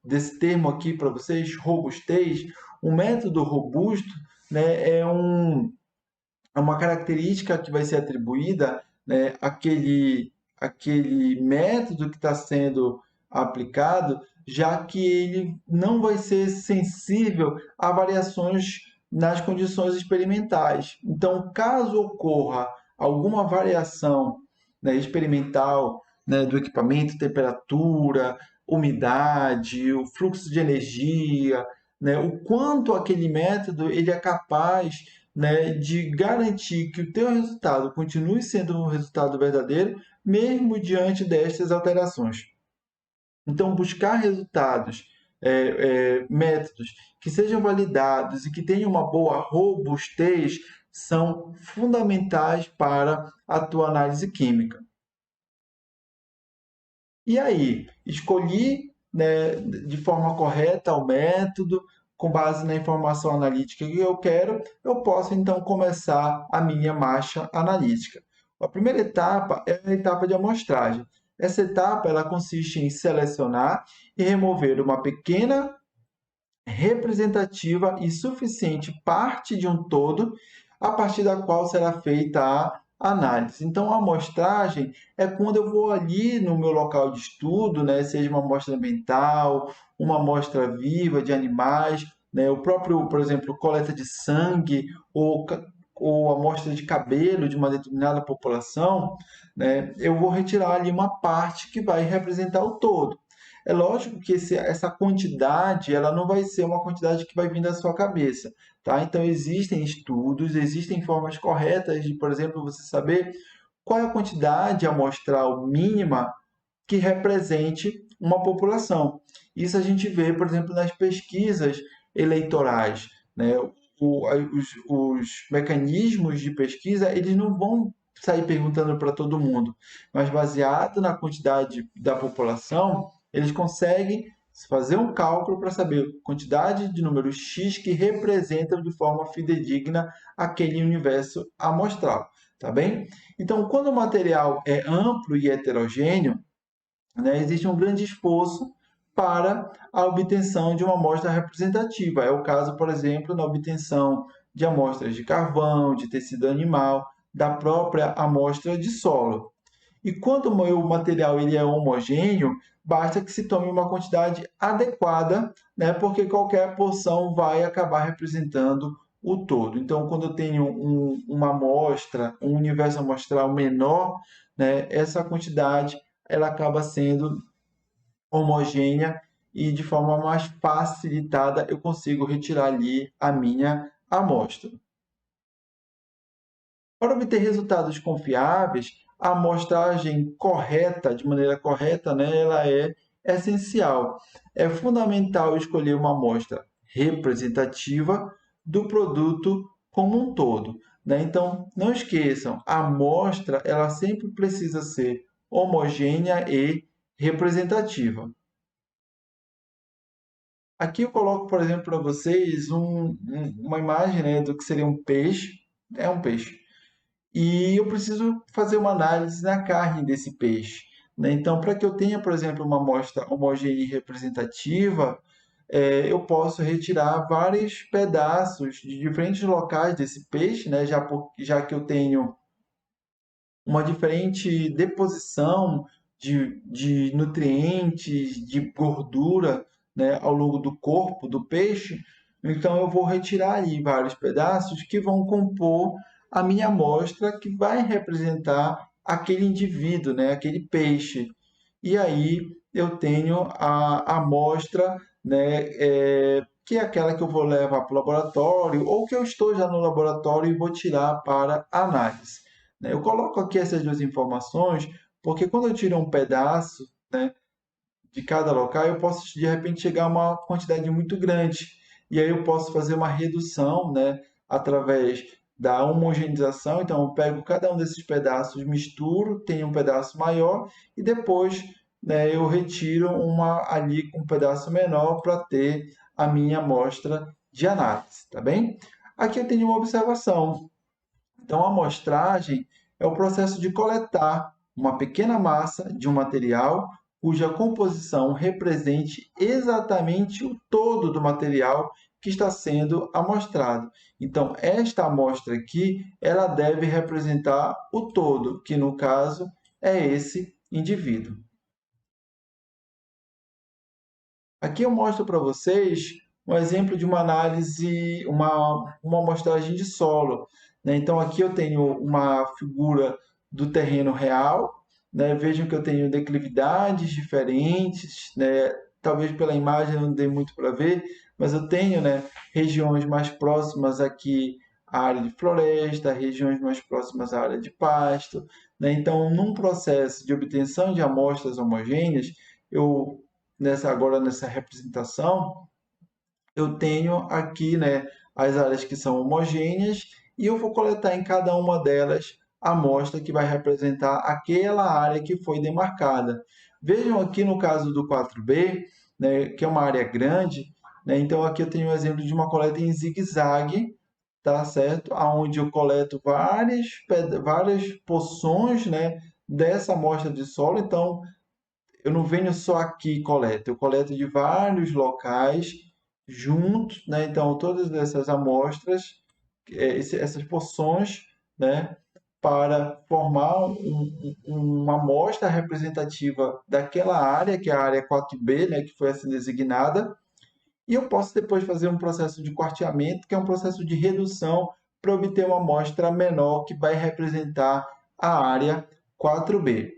desse termo aqui para vocês, robustez, um método robusto, né, é uma característica que vai ser atribuída, né, àquele método que está sendo aplicado, já que ele não vai ser sensível a variações nas condições experimentais. Então, caso ocorra alguma variação, né, experimental, né, do equipamento, temperatura, umidade, o fluxo de energia, né, o quanto aquele método ele é capaz, né, de garantir que o teu resultado continue sendo um resultado verdadeiro, mesmo diante destas alterações. Então, buscar resultados, métodos que sejam validados e que tenham uma boa robustez são fundamentais para a tua análise química. E aí, escolhi, né, de forma correta o método, com base na informação analítica que eu quero, eu posso então começar a minha marcha analítica. A primeira etapa é a etapa de amostragem. Essa etapa ela consiste em selecionar e remover uma pequena, representativa e suficiente parte de um todo, a partir da qual será feita a análise. Então, a amostragem é quando eu vou ali no meu local de estudo, né, seja uma amostra ambiental, uma amostra viva de animais, né, o próprio, por exemplo, coleta de sangue ou amostra de cabelo de uma determinada população, né, eu vou retirar ali uma parte que vai representar o todo. É lógico que essa quantidade, ela não vai ser uma quantidade que vai vir da sua cabeça, tá? Então, existem estudos, existem formas corretas de, por exemplo, você saber qual é a quantidade amostral mínima que represente uma população. Isso a gente vê, por exemplo, nas pesquisas eleitorais, né? Os mecanismos de pesquisa, eles não vão sair perguntando para todo mundo, mas baseado na quantidade da população, eles conseguem fazer um cálculo para saber a quantidade de números X que representam de forma fidedigna aquele universo amostral, tá bem? Então, quando o material é amplo e heterogêneo, né, existe um grande esforço para a obtenção de uma amostra representativa. É o caso, por exemplo, na obtenção de amostras de carvão, de tecido animal, da própria amostra de solo. E quando o meu material ele é homogêneo, basta que se tome uma quantidade adequada, né, porque qualquer porção vai acabar representando o todo. Então, quando eu tenho uma amostra, um universo amostral menor, né, essa quantidade ela acaba sendo homogênea e de forma mais facilitada eu consigo retirar ali a minha amostra. Para obter resultados confiáveis, a amostragem correta, de maneira correta, né, ela é essencial. É fundamental escolher uma amostra representativa do produto como um todo, né? Então, não esqueçam, a amostra ela sempre precisa ser homogênea e representativa. Aqui eu coloco, por exemplo, para vocês uma imagem, né, do que seria um peixe. É um peixe e eu preciso fazer uma análise na carne desse peixe, né? Então, para que eu tenha, por exemplo, uma amostra homogênea e representativa, eu posso retirar vários pedaços de diferentes locais desse peixe, né? Já que eu tenho uma diferente deposição de nutrientes, de gordura, né, ao longo do corpo do peixe. Então, eu vou retirar ali vários pedaços que vão compor a minha amostra, que vai representar aquele indivíduo, né, aquele peixe. E aí eu tenho a amostra, né, que é aquela que eu vou levar para o laboratório ou que eu estou já no laboratório e vou tirar para análise, né? Eu coloco aqui essas duas informações porque quando eu tiro um pedaço, né, de cada local, eu posso de repente chegar a uma quantidade muito grande. E aí eu posso fazer uma redução, né, através da homogeneização. Então eu pego cada um desses pedaços, misturo, tenho um pedaço maior e depois, né, eu retiro uma ali com um pedaço menor para ter a minha amostra de análise, tá bem? Aqui eu tenho uma observação. Então, a amostragem é o processo de coletar uma pequena massa de um material cuja composição represente exatamente o todo do material que está sendo amostrado. Então, esta amostra aqui, ela deve representar o todo, que no caso é esse indivíduo. Aqui eu mostro para vocês um exemplo de uma análise, uma amostragem de solo, né? Então, aqui eu tenho uma figura do terreno real, né? Vejam que eu tenho declividades diferentes, né? Talvez pela imagem não dê muito para ver, mas eu tenho, né, regiões mais próximas aqui à área de floresta, regiões mais próximas à área de pasto, né? Então, num processo de obtenção de amostras homogêneas, eu agora nessa representação, eu tenho aqui, né, as áreas que são homogêneas e eu vou coletar em cada uma delas a amostra que vai representar aquela área que foi demarcada. Vejam aqui no caso do 4B, né, que é uma área grande, né? Então, aqui eu tenho um exemplo de uma coleta em zigue-zague, tá certo? Aonde eu coleto várias porções, né, dessa amostra de solo. Então, eu não venho só aqui e coleto, eu coleto de vários locais juntos, né? Então, todas essas amostras, essas porções, né, para formar uma amostra representativa daquela área, que é a área 4B, né, que foi assim designada, e eu posso depois fazer um processo de quarteamento, que é um processo de redução para obter uma amostra menor que vai representar a área 4B.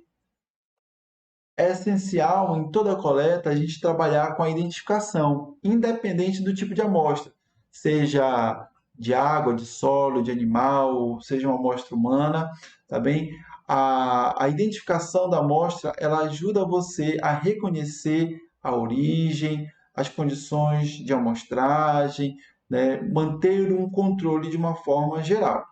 É essencial em toda a coleta a gente trabalhar com a identificação, independente do tipo de amostra, seja de água, de solo, de animal, seja uma amostra humana, tá bem? A identificação da amostra, ela ajuda você a reconhecer a origem, as condições de amostragem, né? Manter um controle de uma forma geral.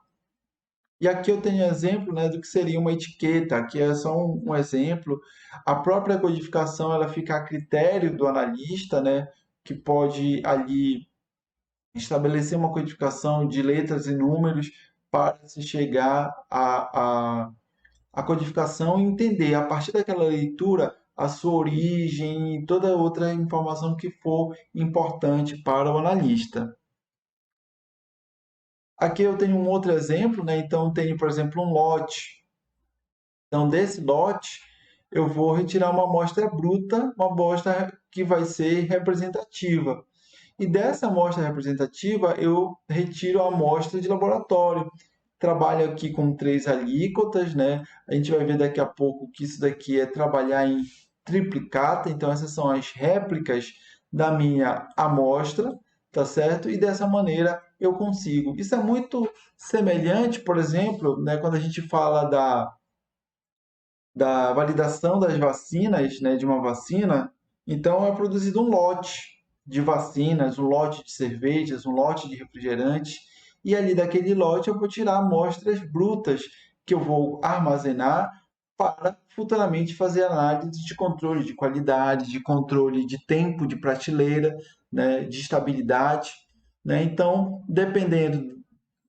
E aqui eu tenho exemplo, né, do que seria uma etiqueta. Aqui é só um exemplo. A própria codificação ela fica a critério do analista, né, que pode ali estabelecer uma codificação de letras e números para se chegar à codificação e entender, a partir daquela leitura, a sua origem e toda outra informação que for importante para o analista. Aqui eu tenho um outro exemplo, né? Então, tenho, por exemplo, um lote. Então, desse lote, eu vou retirar uma amostra bruta, uma amostra que vai ser representativa. E dessa amostra representativa, eu retiro a amostra de laboratório. Trabalho aqui com 3 alíquotas, né? A gente vai ver daqui a pouco que isso daqui é trabalhar em triplicata. Então, essas são as réplicas da minha amostra, tá certo? E dessa maneira eu consigo. Isso é muito semelhante, por exemplo, né, quando a gente fala da validação das vacinas, né, de uma vacina, então é produzido um lote de vacinas, um lote de cervejas, um lote de refrigerantes, e ali daquele lote eu vou tirar amostras brutas que eu vou armazenar para futuramente fazer análise de controle de qualidade, de controle de tempo de prateleira, né, de estabilidade, né? Então, dependendo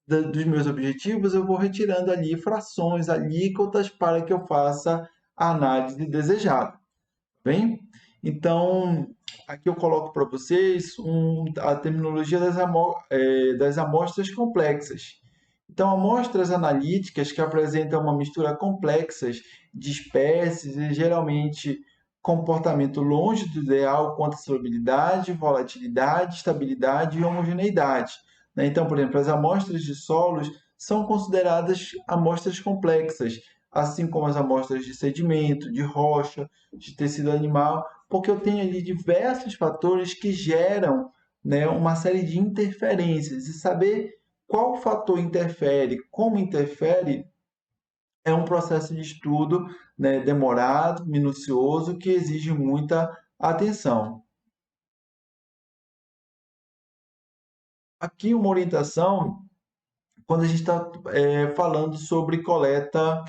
dos meus objetivos, eu vou retirando ali frações, alíquotas para que eu faça a análise desejada, tá bem? Então, aqui eu coloco para vocês a terminologia das amostras complexas. Então, amostras analíticas que apresentam uma mistura complexa de espécies e geralmente comportamento longe do ideal quanto à solubilidade, volatilidade, estabilidade e homogeneidade, né? Então, por exemplo, as amostras de solos são consideradas amostras complexas, assim como as amostras de sedimento, de rocha, de tecido animal, porque eu tenho ali diversos fatores que geram, né, uma série de interferências. E saber qual fator interfere, como interfere, é um processo de estudo, né, demorado, minucioso, que exige muita atenção. Aqui uma orientação quando a gente está falando sobre coleta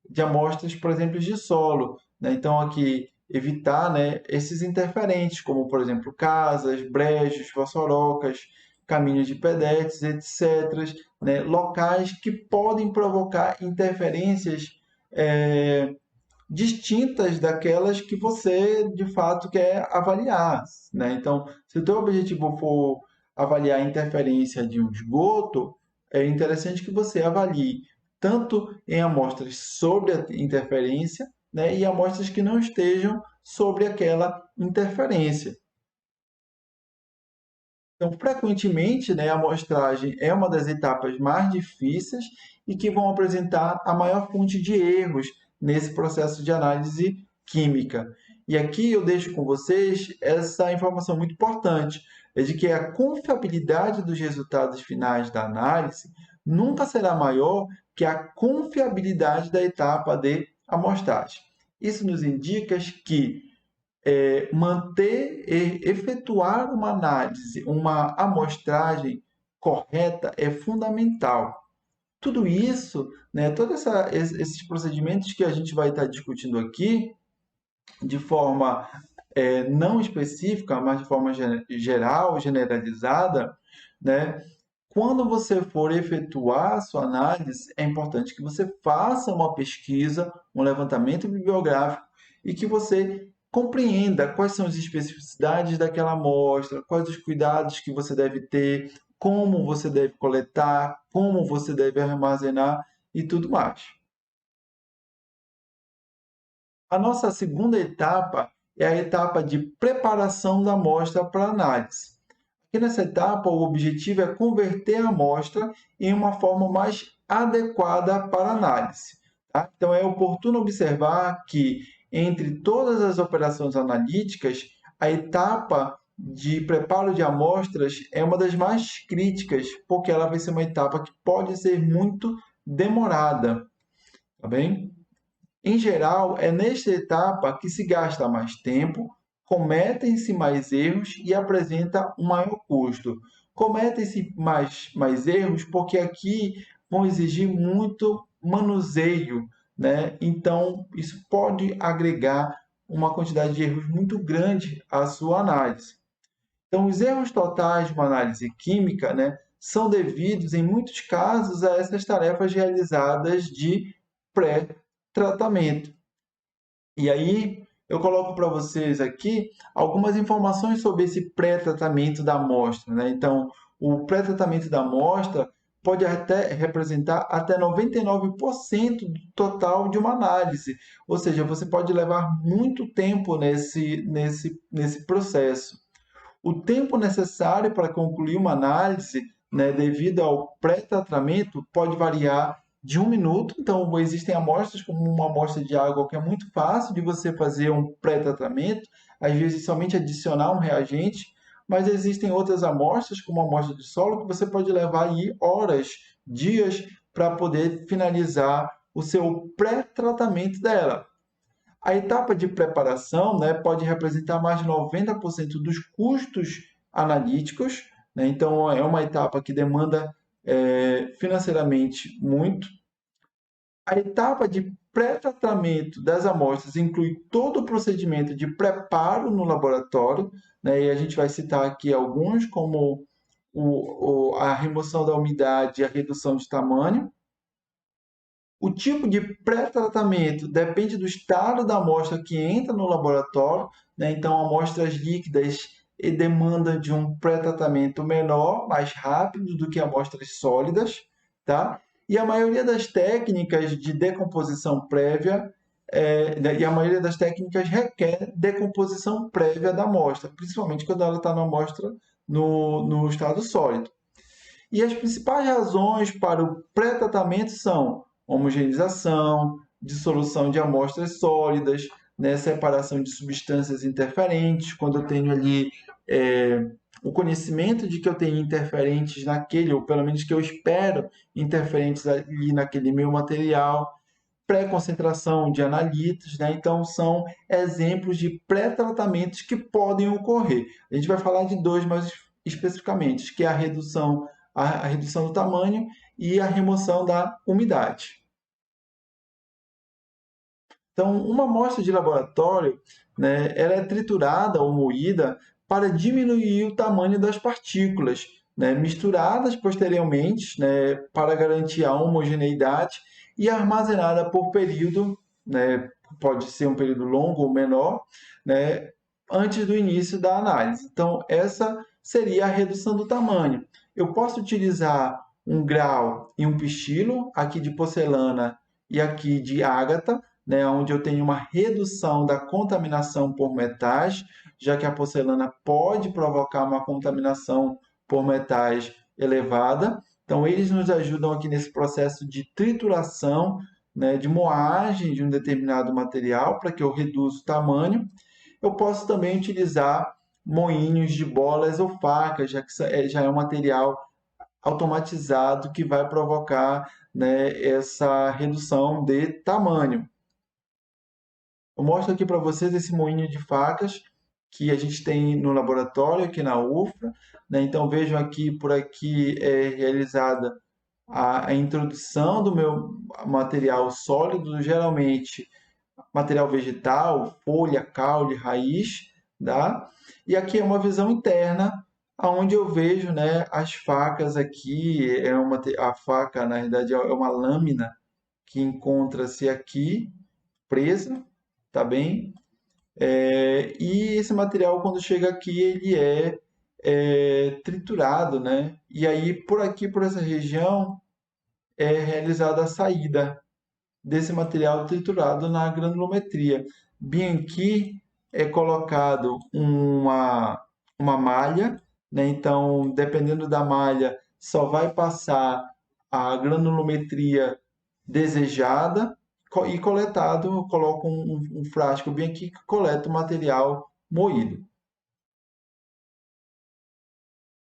de amostras, por exemplo, de solo, né? Então, aqui, evitar, né, esses interferentes, como, por exemplo, casas, brejos, vassourocas, caminhos de pedestres, etc., né? Locais que podem provocar interferências é, distintas daquelas que você, de fato, quer avaliar, né? Então, se o teu objetivo for avaliar a interferência de um esgoto, é interessante que você avalie tanto em amostras sobre a interferência, né, e amostras que não estejam sobre aquela interferência. Então, frequentemente, né, a amostragem é uma das etapas mais difíceis e que vão apresentar a maior fonte de erros nesse processo de análise química. E aqui eu deixo com vocês essa informação muito importante, é de que a confiabilidade dos resultados finais da análise nunca será maior que a confiabilidade da etapa de amostragem. Isso nos indica que manter e efetuar uma análise, uma amostragem correta é fundamental. Tudo isso, né, esses procedimentos que a gente vai estar discutindo aqui, de forma não específica, mas de forma geral, generalizada, né? Quando você for efetuar a sua análise, é importante que você faça uma pesquisa, um levantamento bibliográfico e que você compreenda quais são as especificidades daquela amostra, quais os cuidados que você deve ter, como você deve coletar, como você deve armazenar e tudo mais. A nossa segunda etapa é a etapa de preparação da amostra para análise. Aqui nessa etapa, o objetivo é converter a amostra em uma forma mais adequada para análise. Tá? Então, é oportuno observar que, entre todas as operações analíticas, a etapa de preparo de amostras é uma das mais críticas, porque ela vai ser uma etapa que pode ser muito demorada. Tá bem? Em geral, é nesta etapa que se gasta mais tempo, cometem-se mais erros e apresenta um maior custo. Cometem-se mais erros porque aqui vão exigir muito manuseio, né? Então, isso pode agregar uma quantidade de erros muito grande à sua análise. Então, os erros totais de uma análise química, né, são devidos, em muitos casos, a essas tarefas realizadas de pré-tratamento. E aí eu coloco para vocês aqui algumas informações sobre esse pré-tratamento da amostra, né? Então, o pré-tratamento da amostra pode até representar até 99% do total de uma análise. Ou seja, você pode levar muito tempo nesse processo. O tempo necessário para concluir uma análise, né, devido ao pré-tratamento, pode variar de 1 minuto. Então, existem amostras, como uma amostra de água, que é muito fácil de você fazer um pré-tratamento, às vezes somente adicionar um reagente, mas existem outras amostras, como a amostra de solo, que você pode levar aí horas, dias, para poder finalizar o seu pré-tratamento dela. A etapa de preparação, né, pode representar mais de 90% dos custos analíticos, né? Então, é uma etapa que demanda financeiramente muito. A etapa de pré-tratamento das amostras inclui todo o procedimento de preparo no laboratório, né? E a gente vai citar aqui alguns, como a remoção da umidade e a redução de tamanho. O tipo de pré-tratamento depende do estado da amostra que entra no laboratório, né? Então, amostras líquidas demandam de um pré-tratamento menor, mais rápido do que amostras sólidas, tá? E a maioria das técnicas de decomposição prévia e a maioria das técnicas requer decomposição prévia da amostra, principalmente quando ela está na amostra no estado sólido. E as principais razões para o pré-tratamento são homogeneização, dissolução de amostras sólidas, né, separação de substâncias interferentes, quando eu tenho ali o conhecimento de que eu tenho interferentes naquele, ou pelo menos que eu espero interferentes ali naquele meu material, pré-concentração de analitos, né? Então, são exemplos de pré-tratamentos que podem ocorrer. A gente vai falar de dois mais especificamente, que é a redução do tamanho e a remoção da umidade. Então, uma amostra de laboratório, né, ela é triturada ou moída para diminuir o tamanho das partículas, né, misturadas posteriormente, né, para garantir a homogeneidade e armazenada por período, né, pode ser um período longo ou menor, né, antes do início da análise. Então, essa seria a redução do tamanho. Eu posso utilizar um grau e um pistilo, aqui de porcelana e aqui de ágata, né, onde eu tenho uma redução da contaminação por metais, já que a porcelana pode provocar uma contaminação por metais elevada. Então, eles nos ajudam aqui nesse processo de trituração, né, de moagem de um determinado material para que eu reduza o tamanho. Eu posso também utilizar moinhos de bolas ou facas, já que já é um material automatizado que vai provocar, né, essa redução de tamanho. Eu mostro aqui para vocês esse moinho de facas que a gente tem no laboratório aqui na UFRA, né? Então vejam aqui, por aqui é realizada a introdução do meu material sólido, geralmente material vegetal, folha, caule, raiz, tá? E aqui é uma visão interna, onde eu vejo, né, as facas aqui, a faca, na verdade, é uma lâmina que encontra-se aqui, presa, tá bem? E esse material, quando chega aqui, ele é triturado, né? E aí, por aqui, por essa região, é realizada a saída desse material triturado na granulometria. Bem aqui é colocado uma malha, né? Então, dependendo da malha, só vai passar a granulometria desejada e coletado, eu coloco um frasco bem aqui que coleta o material moído.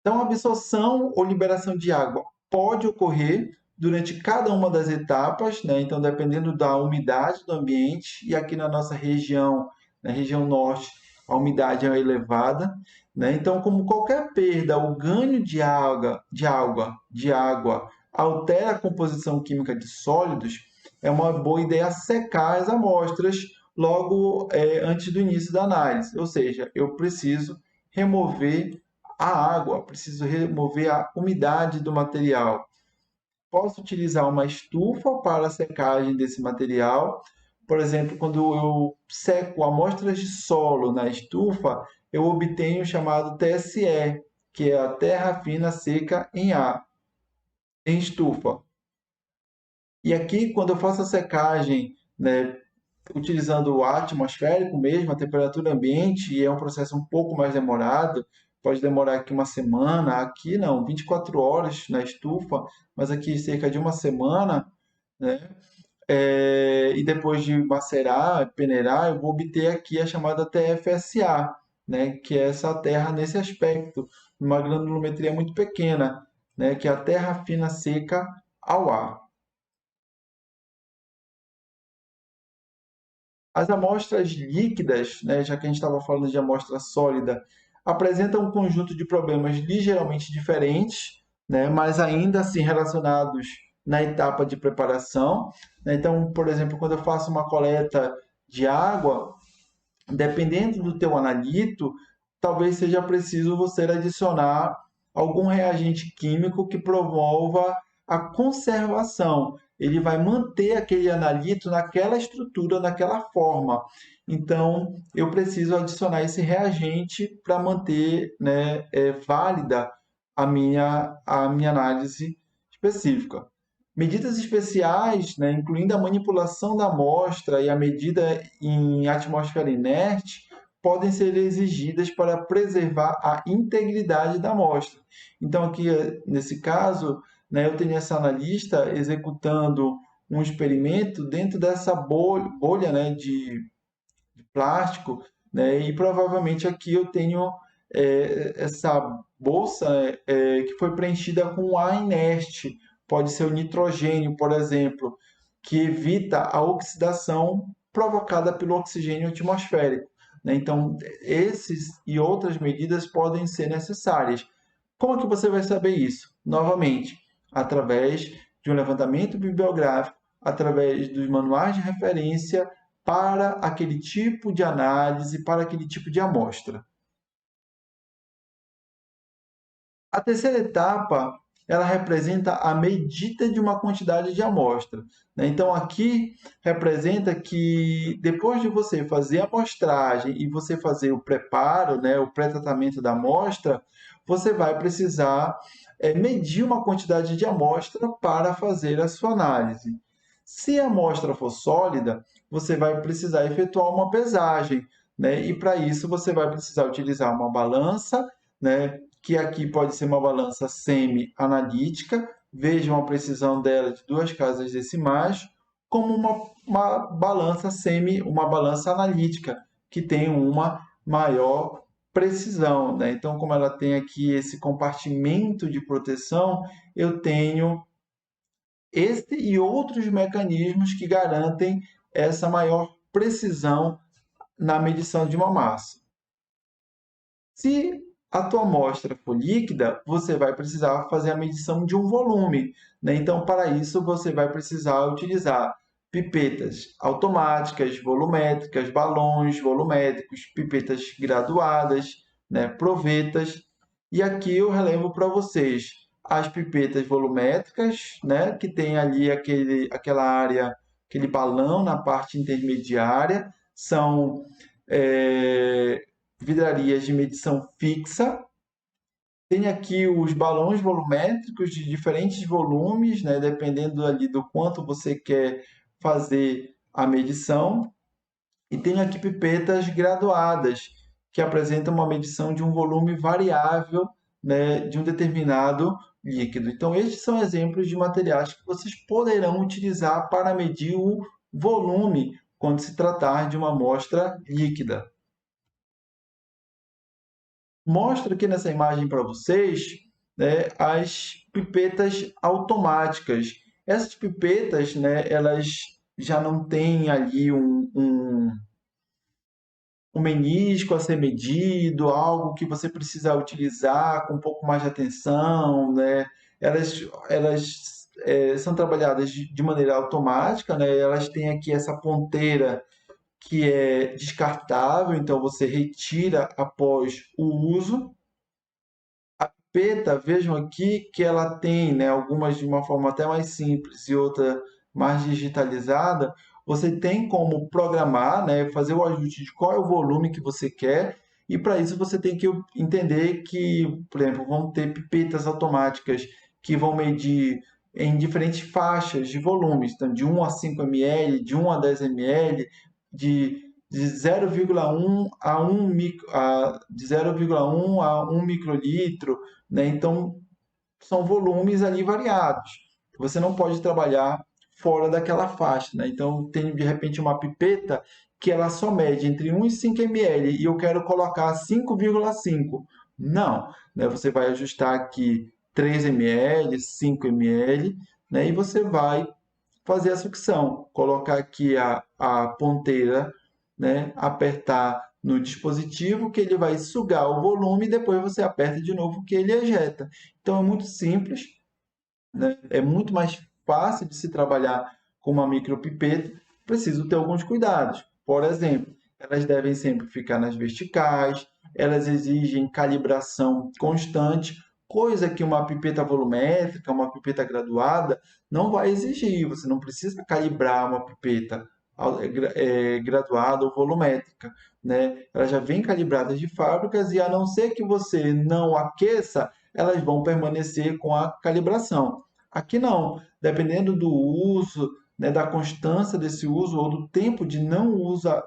Então, a absorção ou liberação de água pode ocorrer durante cada uma das etapas, né? Então, dependendo da umidade do ambiente, e aqui na nossa região, na região norte, a umidade é elevada, né? Então, como qualquer perda ou ganho de água altera a composição química de sólidos, é uma boa ideia secar as amostras logo antes do início da análise. Ou seja, eu preciso remover a água, preciso remover a umidade do material. Posso utilizar uma estufa para a secagem desse material. Por exemplo, quando eu seco amostras de solo na estufa, eu obtenho o chamado TSE, que é a terra fina seca em estufa. E aqui, quando eu faço a secagem, né, utilizando o ar atmosférico mesmo, a temperatura ambiente, e é um processo um pouco mais demorado, pode demorar aqui uma semana, aqui não, 24 horas na estufa, mas aqui cerca de uma semana, né? E depois de macerar, peneirar, eu vou obter aqui a chamada TFSA, né? Que é essa terra nesse aspecto, uma granulometria muito pequena, né? Que é a terra fina seca ao ar. As amostras líquidas, né, já que a gente estava falando de amostra sólida, apresentam um conjunto de problemas ligeiramente diferentes, né, mas ainda assim relacionados na etapa de preparação, né? Então, por exemplo, quando eu faço uma coleta de água, dependendo do teu analito, talvez seja preciso você adicionar algum reagente químico que promova a conservação. Ele vai manter aquele analito naquela estrutura, naquela forma. Então, eu preciso adicionar esse reagente para manter, né, válida a minha análise específica. Medidas especiais, né, incluindo a manipulação da amostra e a medida em atmosfera inerte, podem ser exigidas para preservar a integridade da amostra. Então, aqui, nesse caso, né, eu tenho essa analista executando um experimento dentro dessa bolha, né, de plástico, né, e provavelmente aqui eu tenho essa bolsa que foi preenchida com ar inerte, pode ser o nitrogênio, por exemplo, que evita a oxidação provocada pelo oxigênio atmosférico, né? Então, esses e outras medidas podem ser necessárias. Como é que você vai saber isso? Novamente, através de um levantamento bibliográfico, através dos manuais de referência para aquele tipo de análise, para aquele tipo de amostra. A terceira etapa, ela representa a medida de uma quantidade de amostra, né? Então, aqui representa que depois de você fazer a amostragem e você fazer o preparo, né, o pré-tratamento da amostra, você vai precisar medir uma quantidade de amostra para fazer a sua análise. Se a amostra for sólida, você vai precisar efetuar uma pesagem, né? E para isso você vai precisar utilizar uma balança, né, que aqui pode ser uma balança semi-analítica, vejam a precisão dela de 2 casas decimais, como uma balança uma balança analítica, que tem uma maior precisão, né? Então, como ela tem aqui esse compartimento de proteção, eu tenho este e outros mecanismos que garantem essa maior precisão na medição de uma massa. Se a tua amostra for líquida, você vai precisar fazer a medição de um volume, né? Então, para isso, você vai precisar utilizar pipetas automáticas, volumétricas, balões volumétricos, pipetas graduadas, né, provetas. E aqui eu relevo para vocês as pipetas volumétricas, né, que tem ali aquela área, aquele balão na parte intermediária, são vidrarias de medição fixa. Tem aqui os balões volumétricos de diferentes volumes, né, dependendo ali do quanto você quer fazer a medição. E tem aqui pipetas graduadas, que apresentam uma medição de um volume variável, né, de um determinado líquido. Então, estes são exemplos de materiais que vocês poderão utilizar para medir o volume quando se tratar de uma amostra líquida. Mostro aqui nessa imagem para vocês, né, as pipetas automáticas. Essas pipetas, né, elas já não têm ali um menisco a ser medido, algo que você precisa utilizar com um pouco mais de atenção, né? Elas são trabalhadas de maneira automática, né? Elas têm aqui essa ponteira que é descartável, então você retira após o uso. Peta, vejam aqui que ela tem, né, algumas de uma forma até mais simples e outra mais digitalizada. Você tem como programar, né, fazer o ajuste de qual é o volume que você quer, e para isso você tem que entender que, por exemplo, vão ter pipetas automáticas que vão medir em diferentes faixas de volumes, então de 1 a 5 ml, de 1 a 10 ml, de 0,1 a 1 de 0,1 a 1 microlitro, né? Então, são volumes ali variados. Você não pode trabalhar fora daquela faixa, né? Então, tem de repente uma pipeta que ela só mede entre 1 e 5 ml e eu quero colocar 5,5. Não, né? Você vai ajustar aqui 3 ml, 5 ml, né? E você vai fazer a sucção, colocar aqui a ponteira, né? Apertar no dispositivo que ele vai sugar o volume e depois você aperta de novo que ele ejeta. Então é muito simples, né? É muito mais fácil de se trabalhar com uma micropipeta. Preciso ter alguns cuidados. Por exemplo, elas devem sempre ficar nas verticais, elas exigem calibração constante, coisa que uma pipeta volumétrica, uma pipeta graduada, não vai exigir. Você não precisa calibrar uma pipeta graduada ou volumétrica, né? Elas já vêm calibradas de fábricas e a não ser que você não aqueça, elas vão permanecer com a calibração. Aqui não, dependendo do uso, né, da constância desse uso ou do tempo de não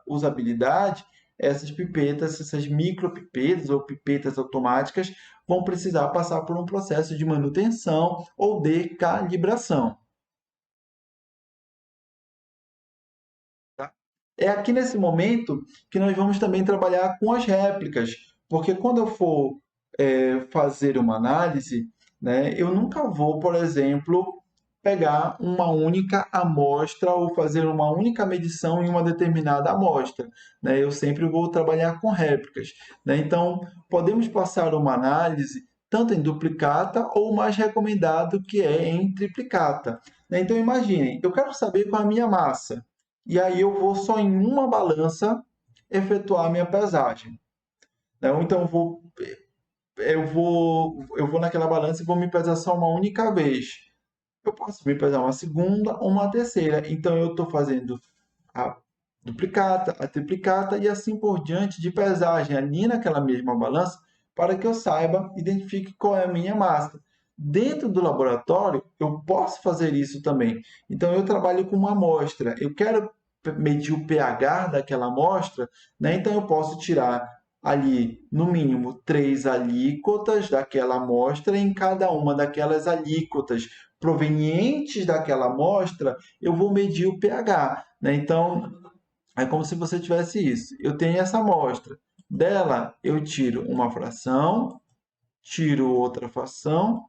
usabilidade, essas pipetas, essas micropipetas ou pipetas automáticas vão precisar passar por um processo de manutenção ou de calibração. Tá? É aqui nesse momento que nós vamos também trabalhar com as réplicas, porque quando eu for fazer uma análise, né, eu nunca vou, por exemplo, pegar uma única amostra ou fazer uma única medição em uma determinada amostra, né? Eu sempre vou trabalhar com réplicas, né? Então, podemos passar uma análise tanto em duplicata ou o mais recomendado que é em triplicata, né? Então, imaginem, eu quero saber qual é a minha massa, e aí eu vou só em uma balança efetuar a minha pesagem, né? Ou então eu vou naquela balança e vou me pesar só uma única vez. Eu posso me pesar uma segunda ou uma terceira. Então eu estou fazendo a duplicata, a triplicata e assim por diante de pesagem ali naquela mesma balança para que eu saiba, identifique qual é a minha massa. Dentro do laboratório, eu posso fazer isso também. Então eu trabalho com uma amostra. Eu quero medir o pH daquela amostra, né? Então eu posso tirar ali no mínimo 3 alíquotas daquela amostra. Em cada uma daquelas alíquotas provenientes daquela amostra, eu vou medir o pH, né? Então, é como se você tivesse isso. Eu tenho essa amostra. Dela, eu tiro uma fração, tiro outra fração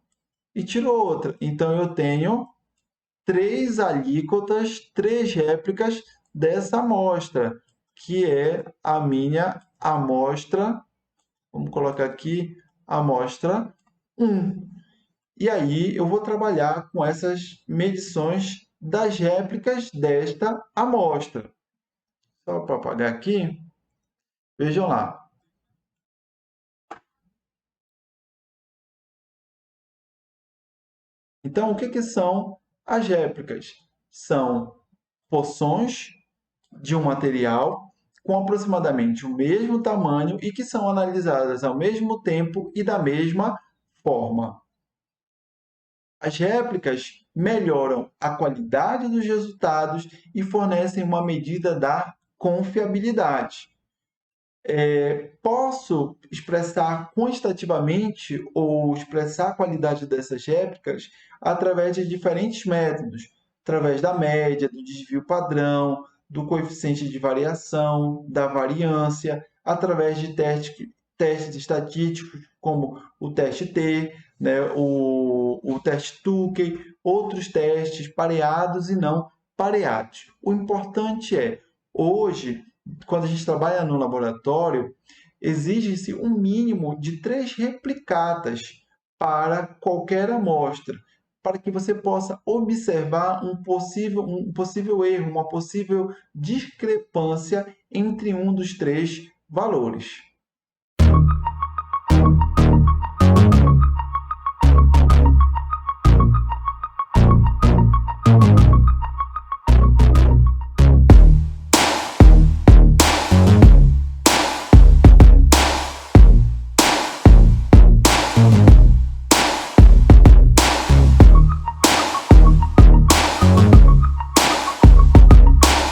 e tiro outra. Então, eu tenho 3 alíquotas, 3 réplicas dessa amostra, que é a minha amostra. Vamos colocar aqui, amostra 1. E aí eu vou trabalhar com essas medições das réplicas desta amostra. Só para apagar aqui, vejam lá. Então, o que são as réplicas? São porções de um material com aproximadamente o mesmo tamanho e que são analisadas ao mesmo tempo e da mesma forma. As réplicas melhoram a qualidade dos resultados e fornecem uma medida da confiabilidade. Posso expressar quantitativamente ou expressar a qualidade dessas réplicas através de diferentes métodos, através da média, do desvio padrão, do coeficiente de variação, da variância, através de testes estatísticos, como o teste T, né, o teste Tukey, outros testes pareados e não pareados. O importante é, hoje, quando a gente trabalha no laboratório, exige-se um mínimo de 3 replicatas para qualquer amostra, para que você possa observar um possível erro, uma possível discrepância entre um dos 3 valores.